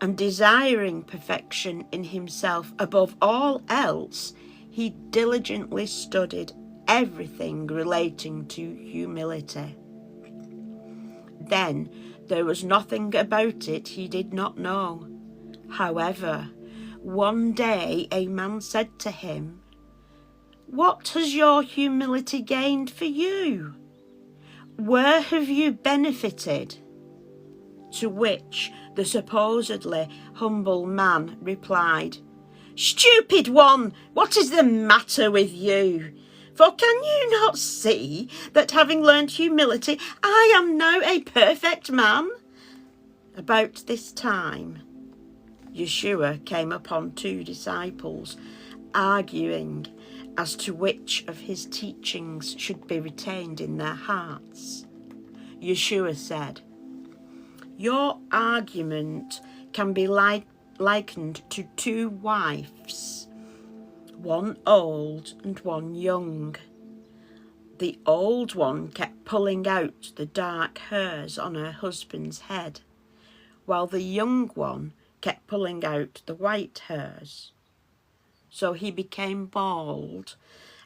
and desiring perfection in himself above all else, he diligently studied everything relating to humility. Then there was nothing about it he did not know. However, one day a man said to him, what has your humility gained for you? Where have you benefited? To which the supposedly humble man replied, stupid one, what is the matter with you? For can you not see that having learned humility, I am now a perfect man? About this time, Yeshua came upon two disciples arguing as to which of his teachings should be retained in their hearts. Yeshua said, your argument can be likened to two wives, one old and one young. The old one kept pulling out the dark hairs on her husband's head, while the young one kept pulling out the white hairs. So he became bald,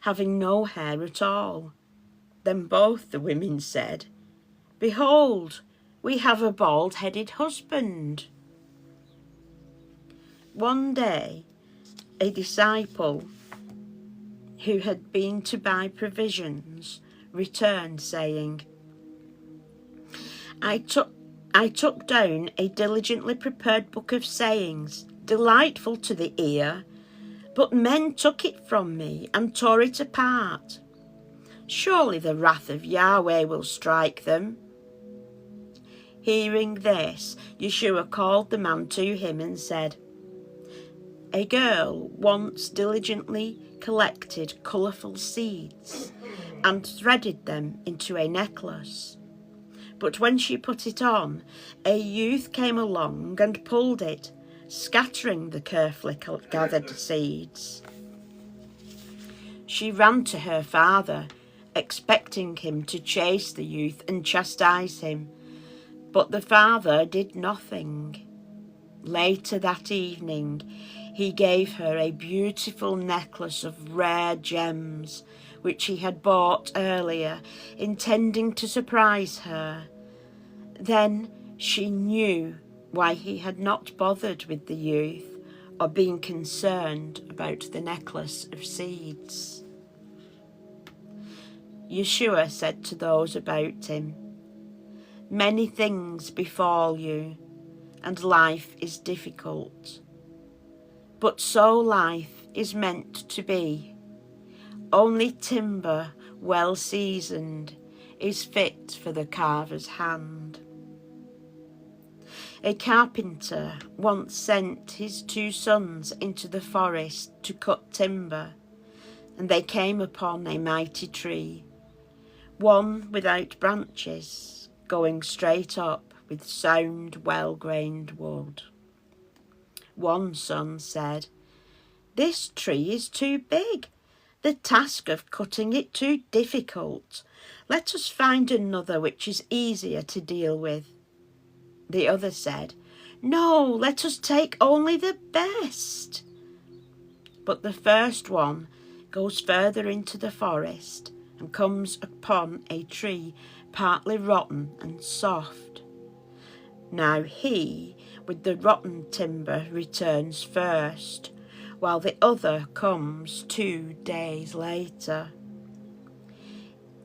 having no hair at all. Then both the women said, behold, we have a bald-headed husband. One day, a disciple who had been to buy provisions returned, saying, I took down a diligently prepared book of sayings, delightful to the ear, but men took it from me and tore it apart. Surely the wrath of Yahweh will strike them. Hearing this, Yeshua called the man to him and said, a girl once diligently collected colourful seeds and threaded them into a necklace. But when she put it on, a youth came along and pulled it, scattering the carefully gathered seeds. She ran to her father, expecting him to chase the youth and chastise him, but the father did nothing. Later that evening, he gave her a beautiful necklace of rare gems, which he had bought earlier, intending to surprise her. Then she knew why he had not bothered with the youth or been concerned about the necklace of seeds. Yeshua said to those about him, many things befall you, and life is difficult. But so life is meant to be. Only timber well seasoned is fit for the carver's hand. A carpenter once sent his 2 sons into the forest to cut timber, and they came upon a mighty tree, one without branches, going straight up with sound, well-grained wood. One son said, "This tree is too big, the task of cutting it too difficult. Let us find another which is easier to deal with." The other said, "No, let us take only the best." But the first one goes further into the forest and comes upon a tree partly rotten and soft. Now he, with the rotten timber, returns first, while the other comes 2 days later.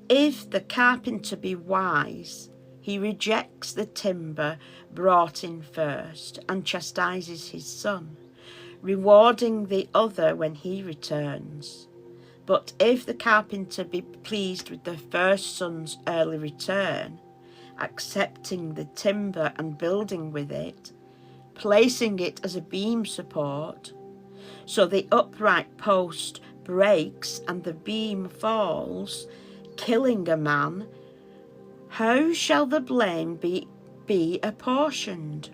If the carpenter be wise, he rejects the timber brought in first and chastises his son, rewarding the other when he returns. But if the carpenter be pleased with the first son's early return, accepting the timber and building with it, placing it as a beam support, so the upright post breaks and the beam falls, killing a man, how shall the blame be apportioned?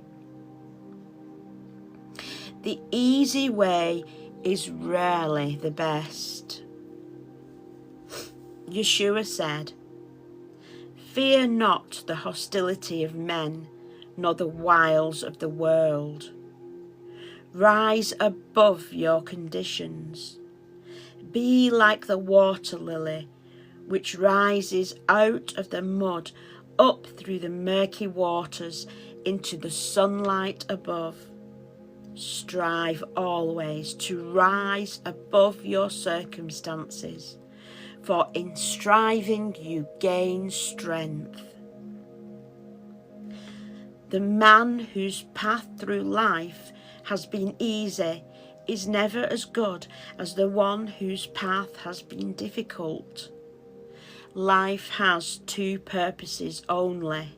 The easy way is rarely the best. Yeshua said, "Fear not the hostility of men, nor the wiles of the world. Rise above your conditions. Be like the water lily, which rises out of the mud, up through the murky waters, into the sunlight above. Strive always to rise above your circumstances, for in striving you gain strength." The man whose path through life has been easy is never as good as the one whose path has been difficult. Life has 2 purposes only,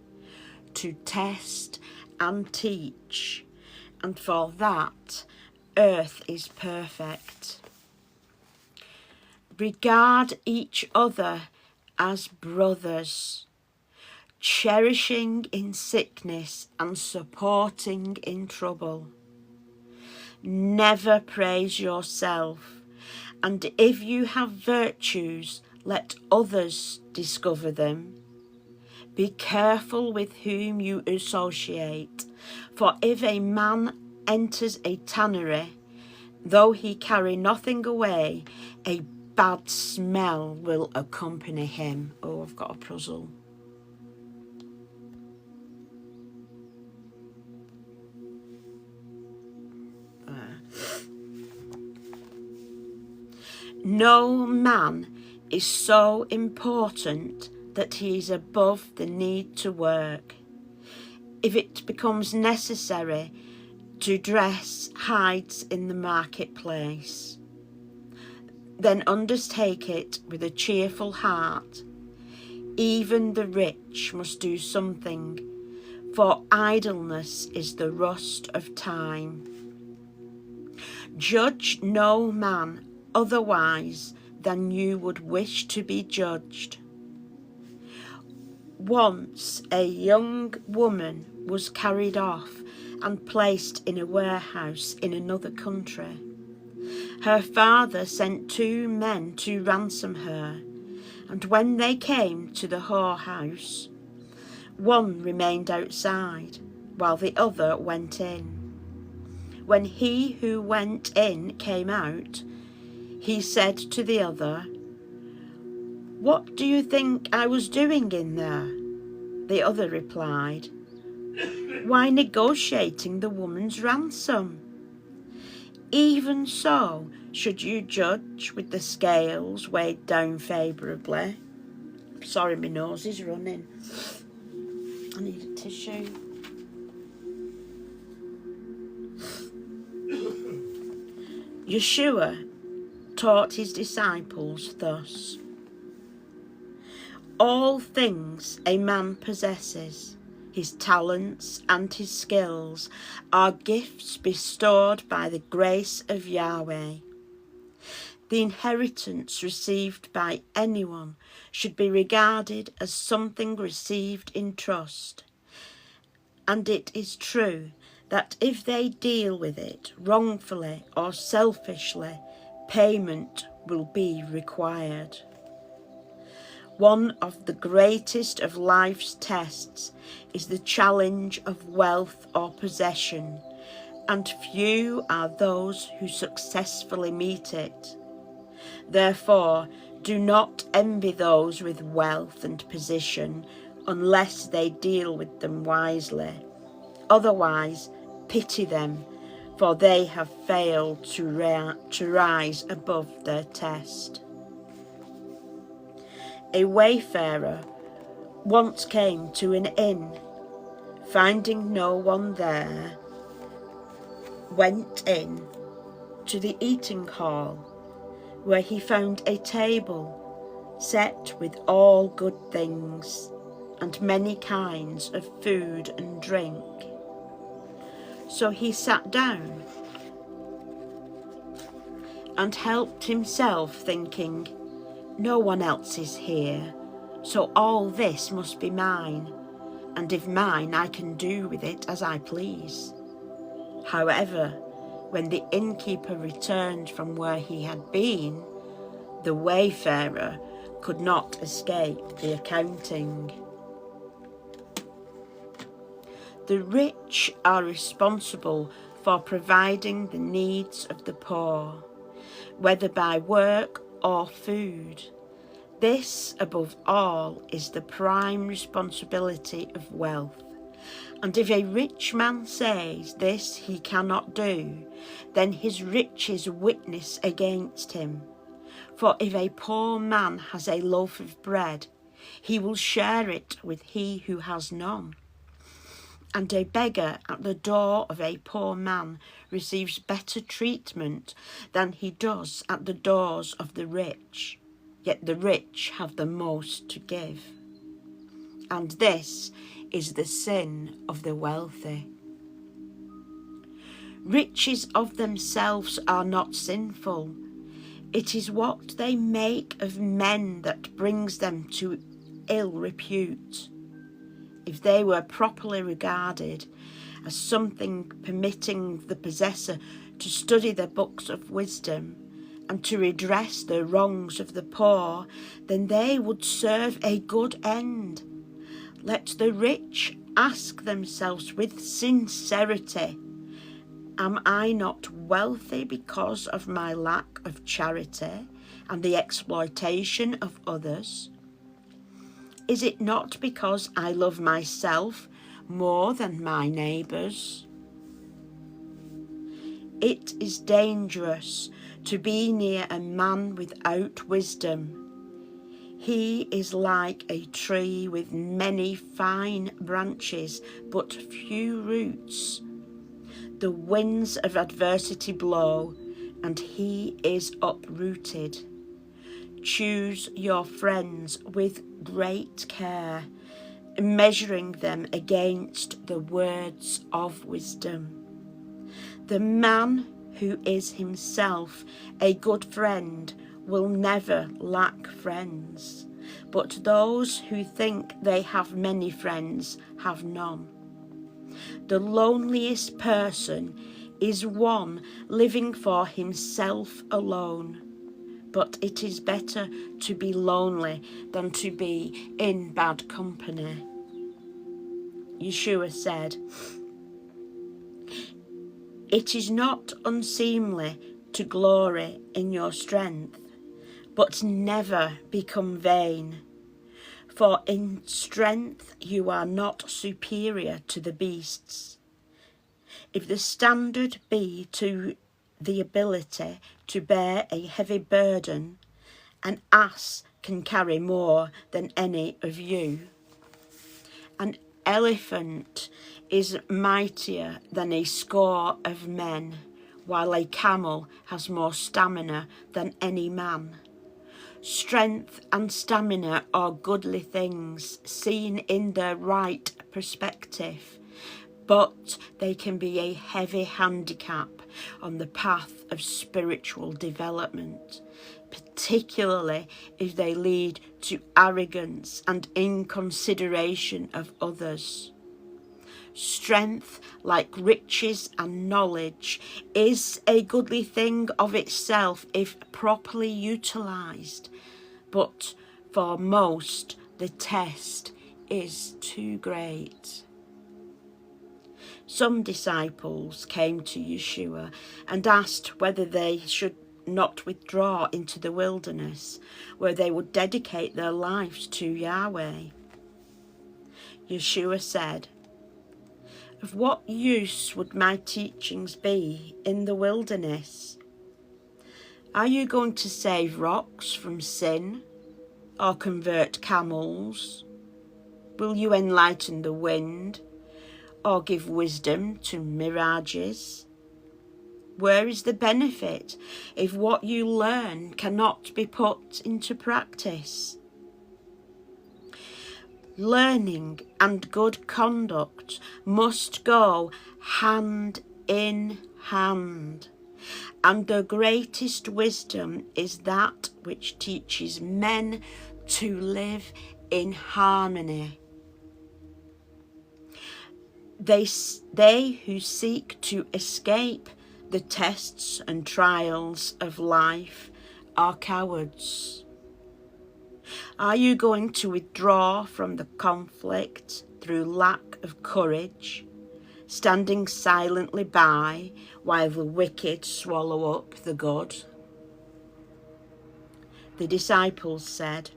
to test and teach, and for that earth is perfect. Regard each other as brothers, cherishing in sickness and supporting in trouble. Never praise yourself, and if you have virtues, let others discover them. Be careful with whom you associate, for if a man enters a tannery, though he carry nothing away, a bad smell will accompany him. Oh, I've got a puzzle. No man is so important that he is above the need to work. If it becomes necessary to dress hides in the marketplace, then undertake it with a cheerful heart. Even the rich must do something, for idleness is the rust of time. Judge no man otherwise than you would wish to be judged. Once a young woman was carried off and placed in a warehouse in another country. Her father sent 2 men to ransom her, and when they came to the whorehouse, one remained outside, while the other went in. When he who went in came out, he said to the other, "What do you think I was doing in there?" The other replied, "Why, negotiating the woman's ransom." Even so should you judge with the scales weighed down favourably. Sorry, my nose is running. I need a tissue. Yeshua taught his disciples thus: all things a man possesses, his talents and his skills, are gifts bestowed by the grace of Yahweh. The inheritance received by anyone should be regarded as something received in trust. And it is true that if they deal with it wrongfully or selfishly, payment will be required. One of the greatest of life's tests is the challenge of wealth or possession, and few are those who successfully meet it. Therefore, do not envy those with wealth and position unless they deal with them wisely. Otherwise, pity them, for they have failed to rise above their test. A wayfarer once came to an inn. Finding no one there, went in to the eating hall, where he found a table set with all good things and many kinds of food and drink. So he sat down and helped himself, thinking, "No one else is here, so all this must be mine, and if mine, I can do with it as I please." However, when the innkeeper returned from where he had been, the wayfarer could not escape the accounting. The rich are responsible for providing the needs of the poor, whether by work or food. This, above all, is the prime responsibility of wealth. And if a rich man says this he cannot do, then his riches witness against him. For if a poor man has a loaf of bread, he will share it with he who has none. And a beggar at the door of a poor man receives better treatment than he does at the doors of the rich. Yet the rich have the most to give. And this is the sin of the wealthy. Riches of themselves are not sinful. It is what they make of men that brings them to ill repute. If they were properly regarded as something permitting the possessor to study the books of wisdom and to redress the wrongs of the poor, then they would serve a good end. Let the rich ask themselves with sincerity, am I not wealthy because of my lack of charity and the exploitation of others? Is it not because I love myself more than my neighbours? It is dangerous to be near a man without wisdom. He is like a tree with many fine branches, but few roots. The winds of adversity blow, and he is uprooted. Choose your friends with great care, measuring them against the words of wisdom. The man who is himself a good friend will never lack friends, but those who think they have many friends have none. The loneliest person is one living for himself alone, but it is better to be lonely than to be in bad company. Yeshua said, "It is not unseemly to glory in your strength, but never become vain. For in strength you are not superior to the beasts. If the standard be to the ability to bear a heavy burden, an ass can carry more than any of you. An elephant is mightier than a score of men, while a camel has more stamina than any man. Strength and stamina are goodly things seen in their right perspective, but they can be a heavy handicap on the path of spiritual development, particularly if they lead to arrogance and inconsideration of others. Strength, like riches and knowledge, is a goodly thing of itself if properly utilised, but for most the test is too great. Some disciples came to Yeshua and asked whether they should not withdraw into the wilderness, where they would dedicate their lives to Yahweh. Yeshua said, "Of what use would my teachings be in the wilderness? Are you going to save rocks from sin, or convert camels? Will you enlighten the wind, or give wisdom to mirages? Where is the benefit if what you learn cannot be put into practice? Learning and good conduct must go hand in hand, and the greatest wisdom is that which teaches men to live in harmony. They who seek to escape the tests and trials of life are cowards. Are you going to withdraw from the conflict through lack of courage, standing silently by while the wicked swallow up the good?" The disciples said,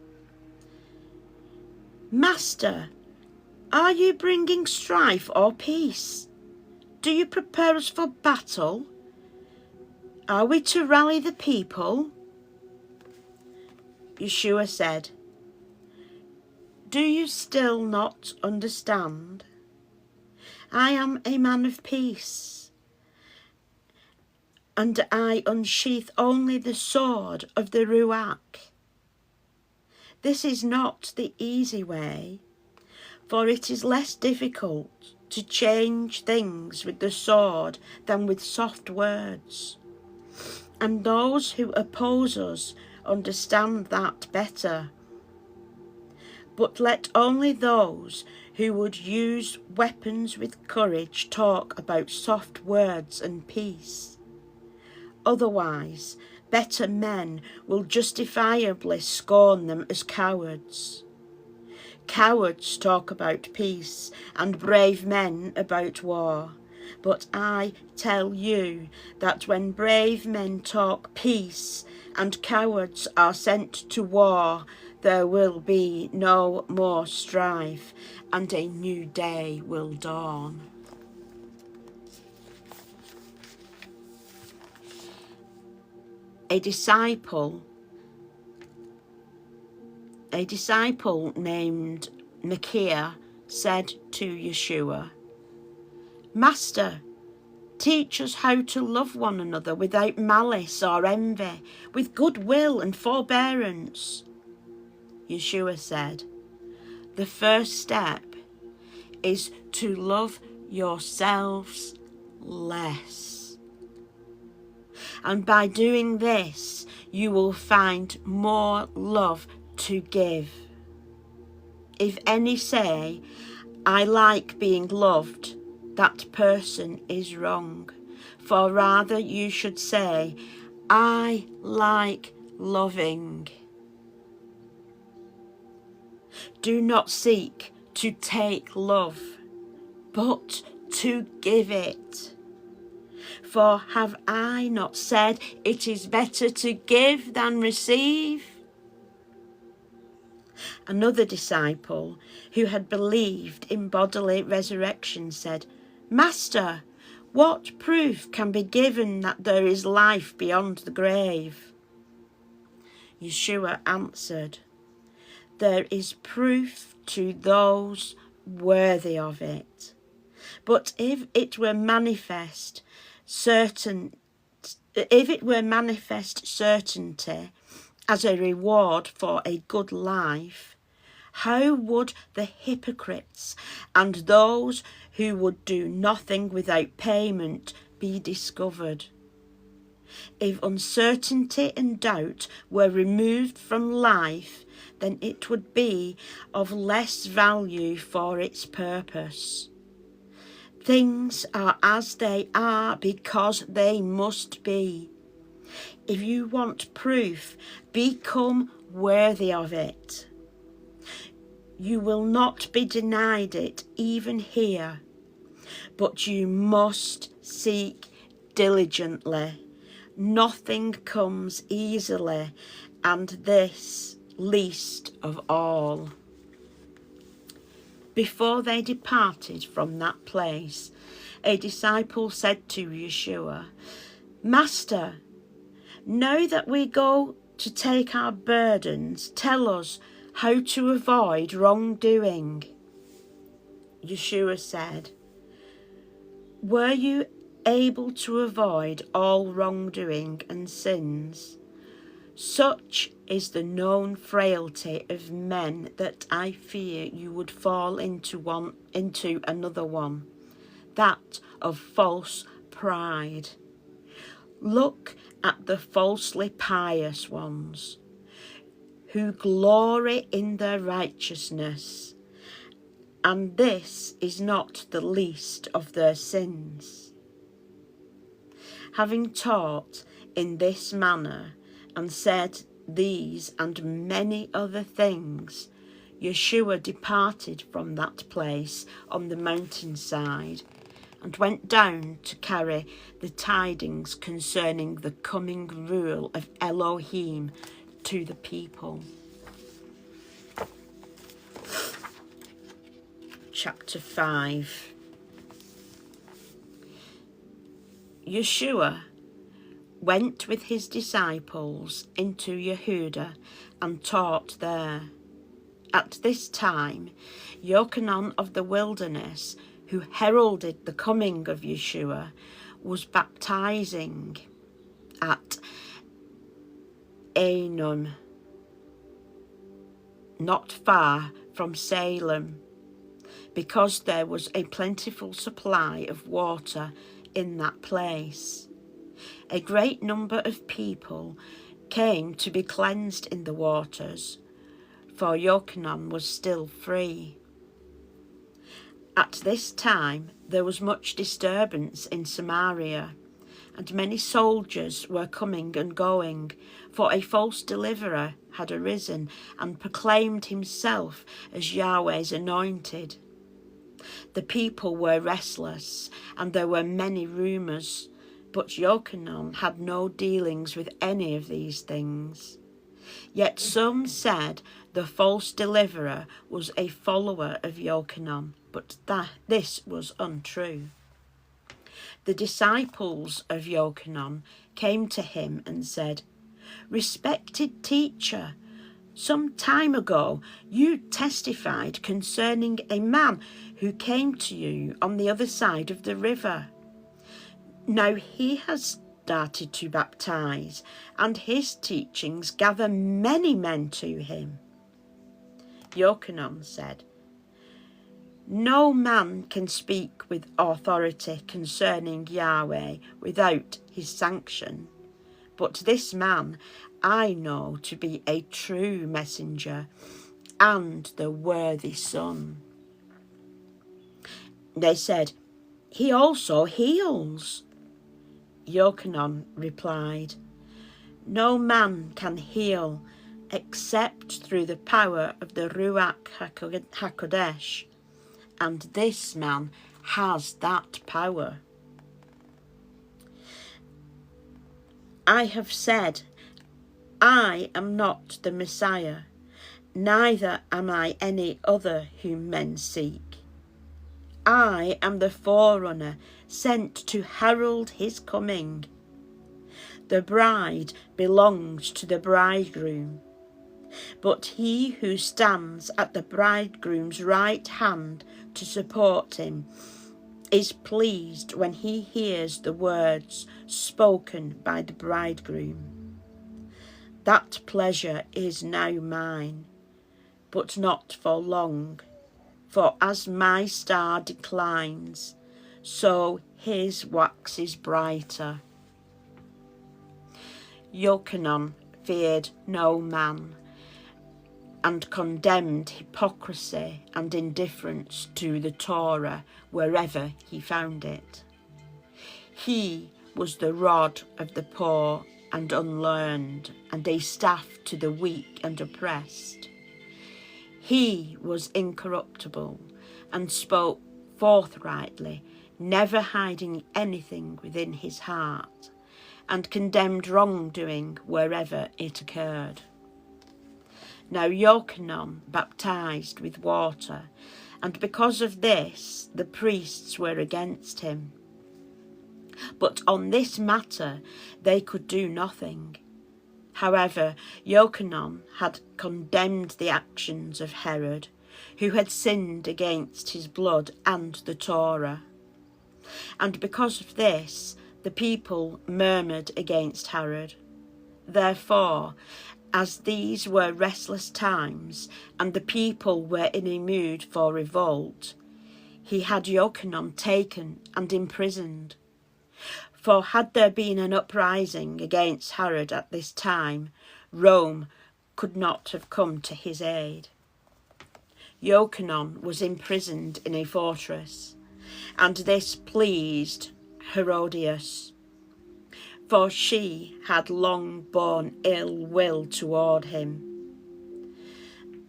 "Master, are you bringing strife or peace? Do you prepare us for battle? Are we to rally the people?" Yeshua said, "Do you still not understand? I am a man of peace, and I unsheath only the sword of the Ruach. This is not the easy way, for it is less difficult to change things with the sword than with soft words. And those who oppose us understand that better. But let only those who would use weapons with courage talk about soft words and peace. Otherwise, better men will justifiably scorn them as cowards. Cowards talk about peace, and brave men about war. But I tell you that when brave men talk peace and cowards are sent to war, there will be no more strife, and a new day will dawn." A disciple named Micaiah said to Yeshua, "Master, teach us how to love one another without malice or envy, with goodwill and forbearance." Yeshua said, "The first step is to love yourselves less. And by doing this, you will find more love to give. If any say, 'I like being loved,' that person is wrong. For rather you should say, 'I like loving.' Do not seek to take love, but to give it. For have I not said it is better to give than receive?" Another disciple who had believed in bodily resurrection said, "Master, what proof can be given that there is life beyond the grave?" Yeshua answered, "There is proof to those worthy of it. But if it were manifest certainty as a reward for a good life, How would the hypocrites and those who would do nothing without payment be discovered? If uncertainty and doubt were removed from life, then it would be of less value for its purpose. Things are as they are because they must be. If you want proof, become worthy of it. You will not be denied it even here, but you must seek diligently. Nothing comes easily, and this least of all. Before they departed from that place, a disciple said to Yeshua, Master, now that we go to take our burdens, tell us how to avoid wrongdoing. Yeshua said, were you able to avoid all wrongdoing and sins? Such is the known frailty of men that I fear you would fall into another one, that of false pride. Look at the falsely pious ones, who glory in their righteousness, and this is not the least of their sins. Having taught in this manner, and said these and many other things, Yeshua departed from that place on the mountainside, and went down to carry the tidings concerning the coming rule of Elohim to the people. Chapter 5. Yeshua went with his disciples into Yehuda and taught there. At this time, Yochanan of the wilderness, who heralded the coming of Yeshua, was baptizing at Aenon, not far from Salem, because there was a plentiful supply of water in that place. A great number of people came to be cleansed in the waters, for Yochanan was still free. At this time there was much disturbance in Samaria, and many soldiers were coming and going, for a false deliverer had arisen and proclaimed himself as Yahweh's anointed. The people were restless, and there were many rumours, but Yochanan had no dealings with any of these things. Yet some said the false deliverer was a follower of Yochanan, but this was untrue. The disciples of Yochanan came to him and said, Respected teacher, some time ago you testified concerning a man who came to you on the other side of the river. Now he has started to baptize, and his teachings gather many men to him. Yochanan said, No man can speak with authority concerning Yahweh without his sanction, but this man I know to be a true messenger and the worthy son. They said, He also heals. Yochanan replied, No man can heal except through the power of the Ruach HaKodesh, and this man has that power. I have said, I am not the Messiah, neither am I any other whom men seek. I am the forerunner sent to herald his coming. The bride belongs to the bridegroom, but he who stands at the bridegroom's right hand to support him is pleased when he hears the words spoken by the bridegroom. That pleasure is now mine. but not for long. For as my star declines, so his waxes brighter. Iokanaan feared no man, and condemned hypocrisy and indifference to the Torah wherever he found it. He was the rod of the poor and unlearned, and a staff to the weak and oppressed. He was incorruptible and spoke forthrightly, never hiding anything within his heart, and condemned wrongdoing wherever it occurred. Now Iokanaan baptized with water, and because of this the priests were against him. But on this matter they could do nothing. However, Iokanaan had condemned the actions of Herod, who had sinned against his blood and the Torah. And because of this, the people murmured against Herod. Therefore, as these were restless times, and the people were in a mood for revolt, he had Iokanaan taken and imprisoned. For had there been an uprising against Herod at this time, Rome could not have come to his aid. Iokanaan was imprisoned in a fortress, and this pleased Herodias, for she had long borne ill will toward him.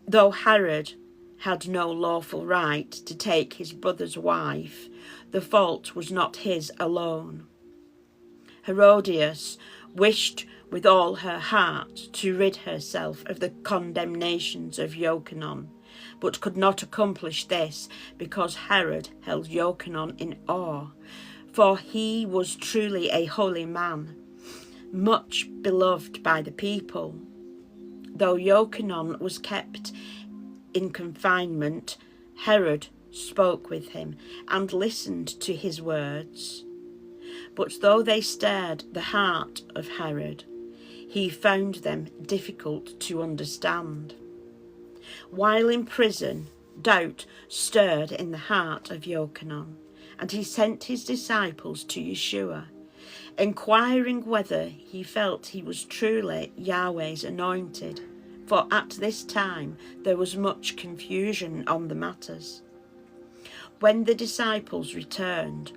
Though Herod had no lawful right to take his brother's wife, the fault was not his alone. Herodias wished with all her heart to rid herself of the condemnations of Iokanaan, but could not accomplish this because Herod held Iokanaan in awe, for he was truly a holy man, much beloved by the people. Though Iokanaan was kept in confinement, Herod spoke with him and listened to his words. But though they stirred the heart of Herod, he found them difficult to understand. While in prison, doubt stirred in the heart of Iokanaan, and he sent his disciples to Yeshua, inquiring whether he felt he was truly Yahweh's anointed, for at this time there was much confusion on the matters. When the disciples returned,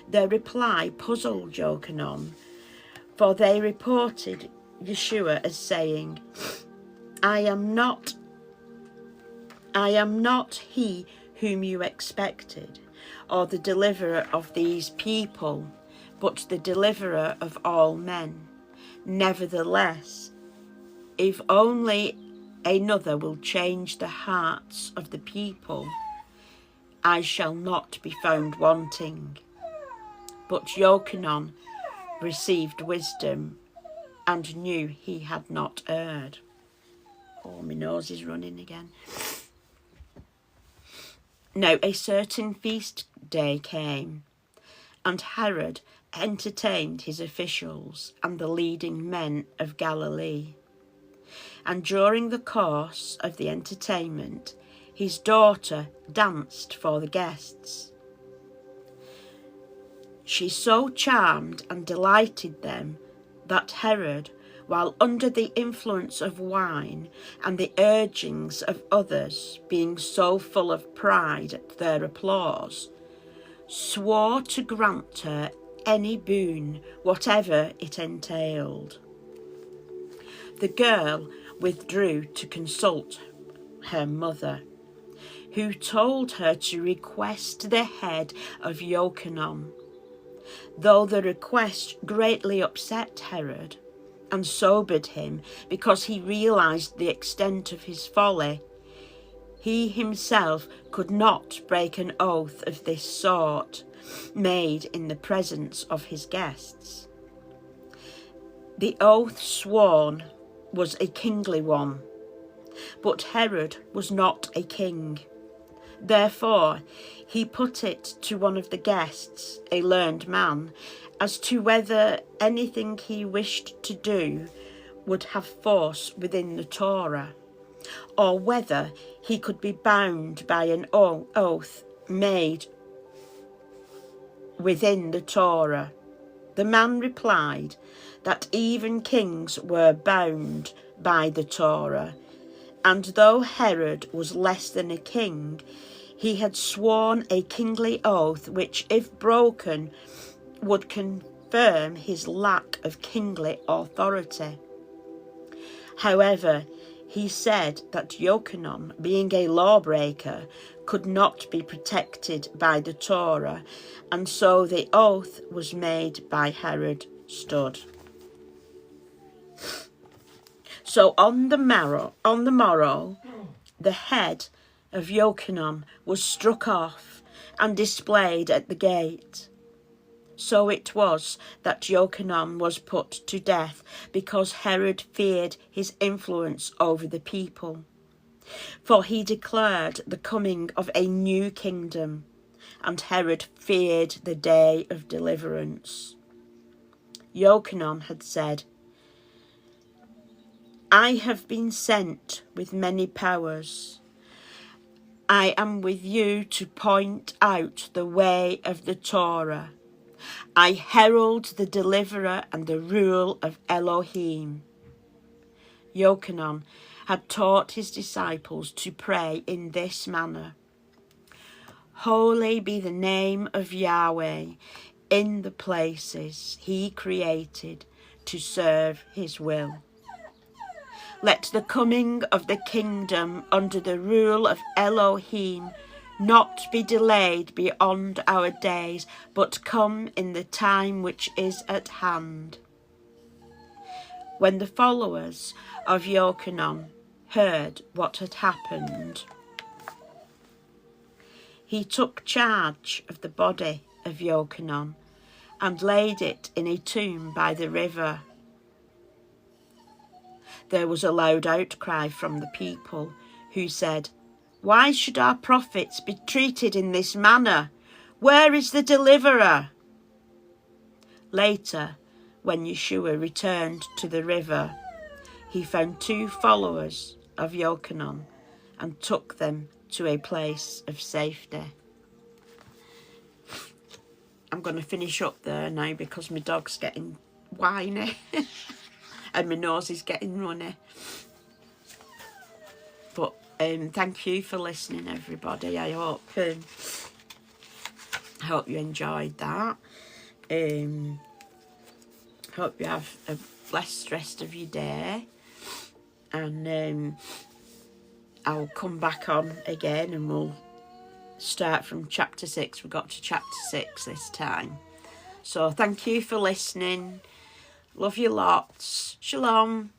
their reply puzzled Iokanaan, for they reported Yeshua as saying, I am not he whom you expected, or the deliverer of these people, but the deliverer of all men. Nevertheless, if only another will change the hearts of the people, I shall not be found wanting. But Iokanaan received wisdom and knew he had not erred. Oh, my nose is running again. Now a certain feast day came, and Herod entertained his officials and the leading men of Galilee. And during the course of the entertainment, his daughter danced for the guests. She so charmed and delighted them that Herod, while under the influence of wine and the urgings of others, being so full of pride at their applause, swore to grant her any boon, whatever it entailed. The girl withdrew to consult her mother, who told her to request the head of Iokanaan. Though the request greatly upset Herod and sobered him because he realized the extent of his folly, he himself could not break an oath of this sort made in the presence of his guests. The oath sworn was a kingly one, but Herod was not a king. Therefore, he put it to one of the guests, a learned man, as to whether anything he wished to do would have force within the Torah, or whether he could be bound by an oath made within the Torah. The man replied that even kings were bound by the Torah, and though Herod was less than a king, he had sworn a kingly oath which, if broken, would confirm his lack of kingly authority. However, he said that Yochanan, being a lawbreaker, could not be protected by the Torah, and so the oath was made by Herod stood. So on the morrow, the head of Yochanan was struck off and displayed at the gate. So it was that Yochanan was put to death, because Herod feared his influence over the people. For he declared the coming of a new kingdom, and Herod feared the day of deliverance. Yochanan had said, "I have been sent with many powers. I am with you to point out the way of the Torah. I herald the deliverer and the rule of Elohim." Yochanan had taught his disciples to pray in this manner: "Holy be the name of Yahweh in the places he created to serve his will. Let the coming of the kingdom under the rule of Elohim not be delayed beyond our days, but come in the time which is at hand." When the followers of Yochanan heard what had happened, he took charge of the body of Yochanan and laid it in a tomb by the river. There was a loud outcry from the people, who said, "Why should our prophets be treated in this manner? Where is the deliverer?" Later, when Yeshua returned to the river, he found 2 followers of Yochanan and took them to a place of safety. I'm going to finish up there now because my dog's getting whiny and my nose is getting runny. But thank you for listening, everybody. I hope you enjoyed that. Hope you have a blessed rest of your day, and I'll come back on again and we'll start from chapter 6. We got to chapter 6 this time. So thank you for listening. Love you lots. Shalom.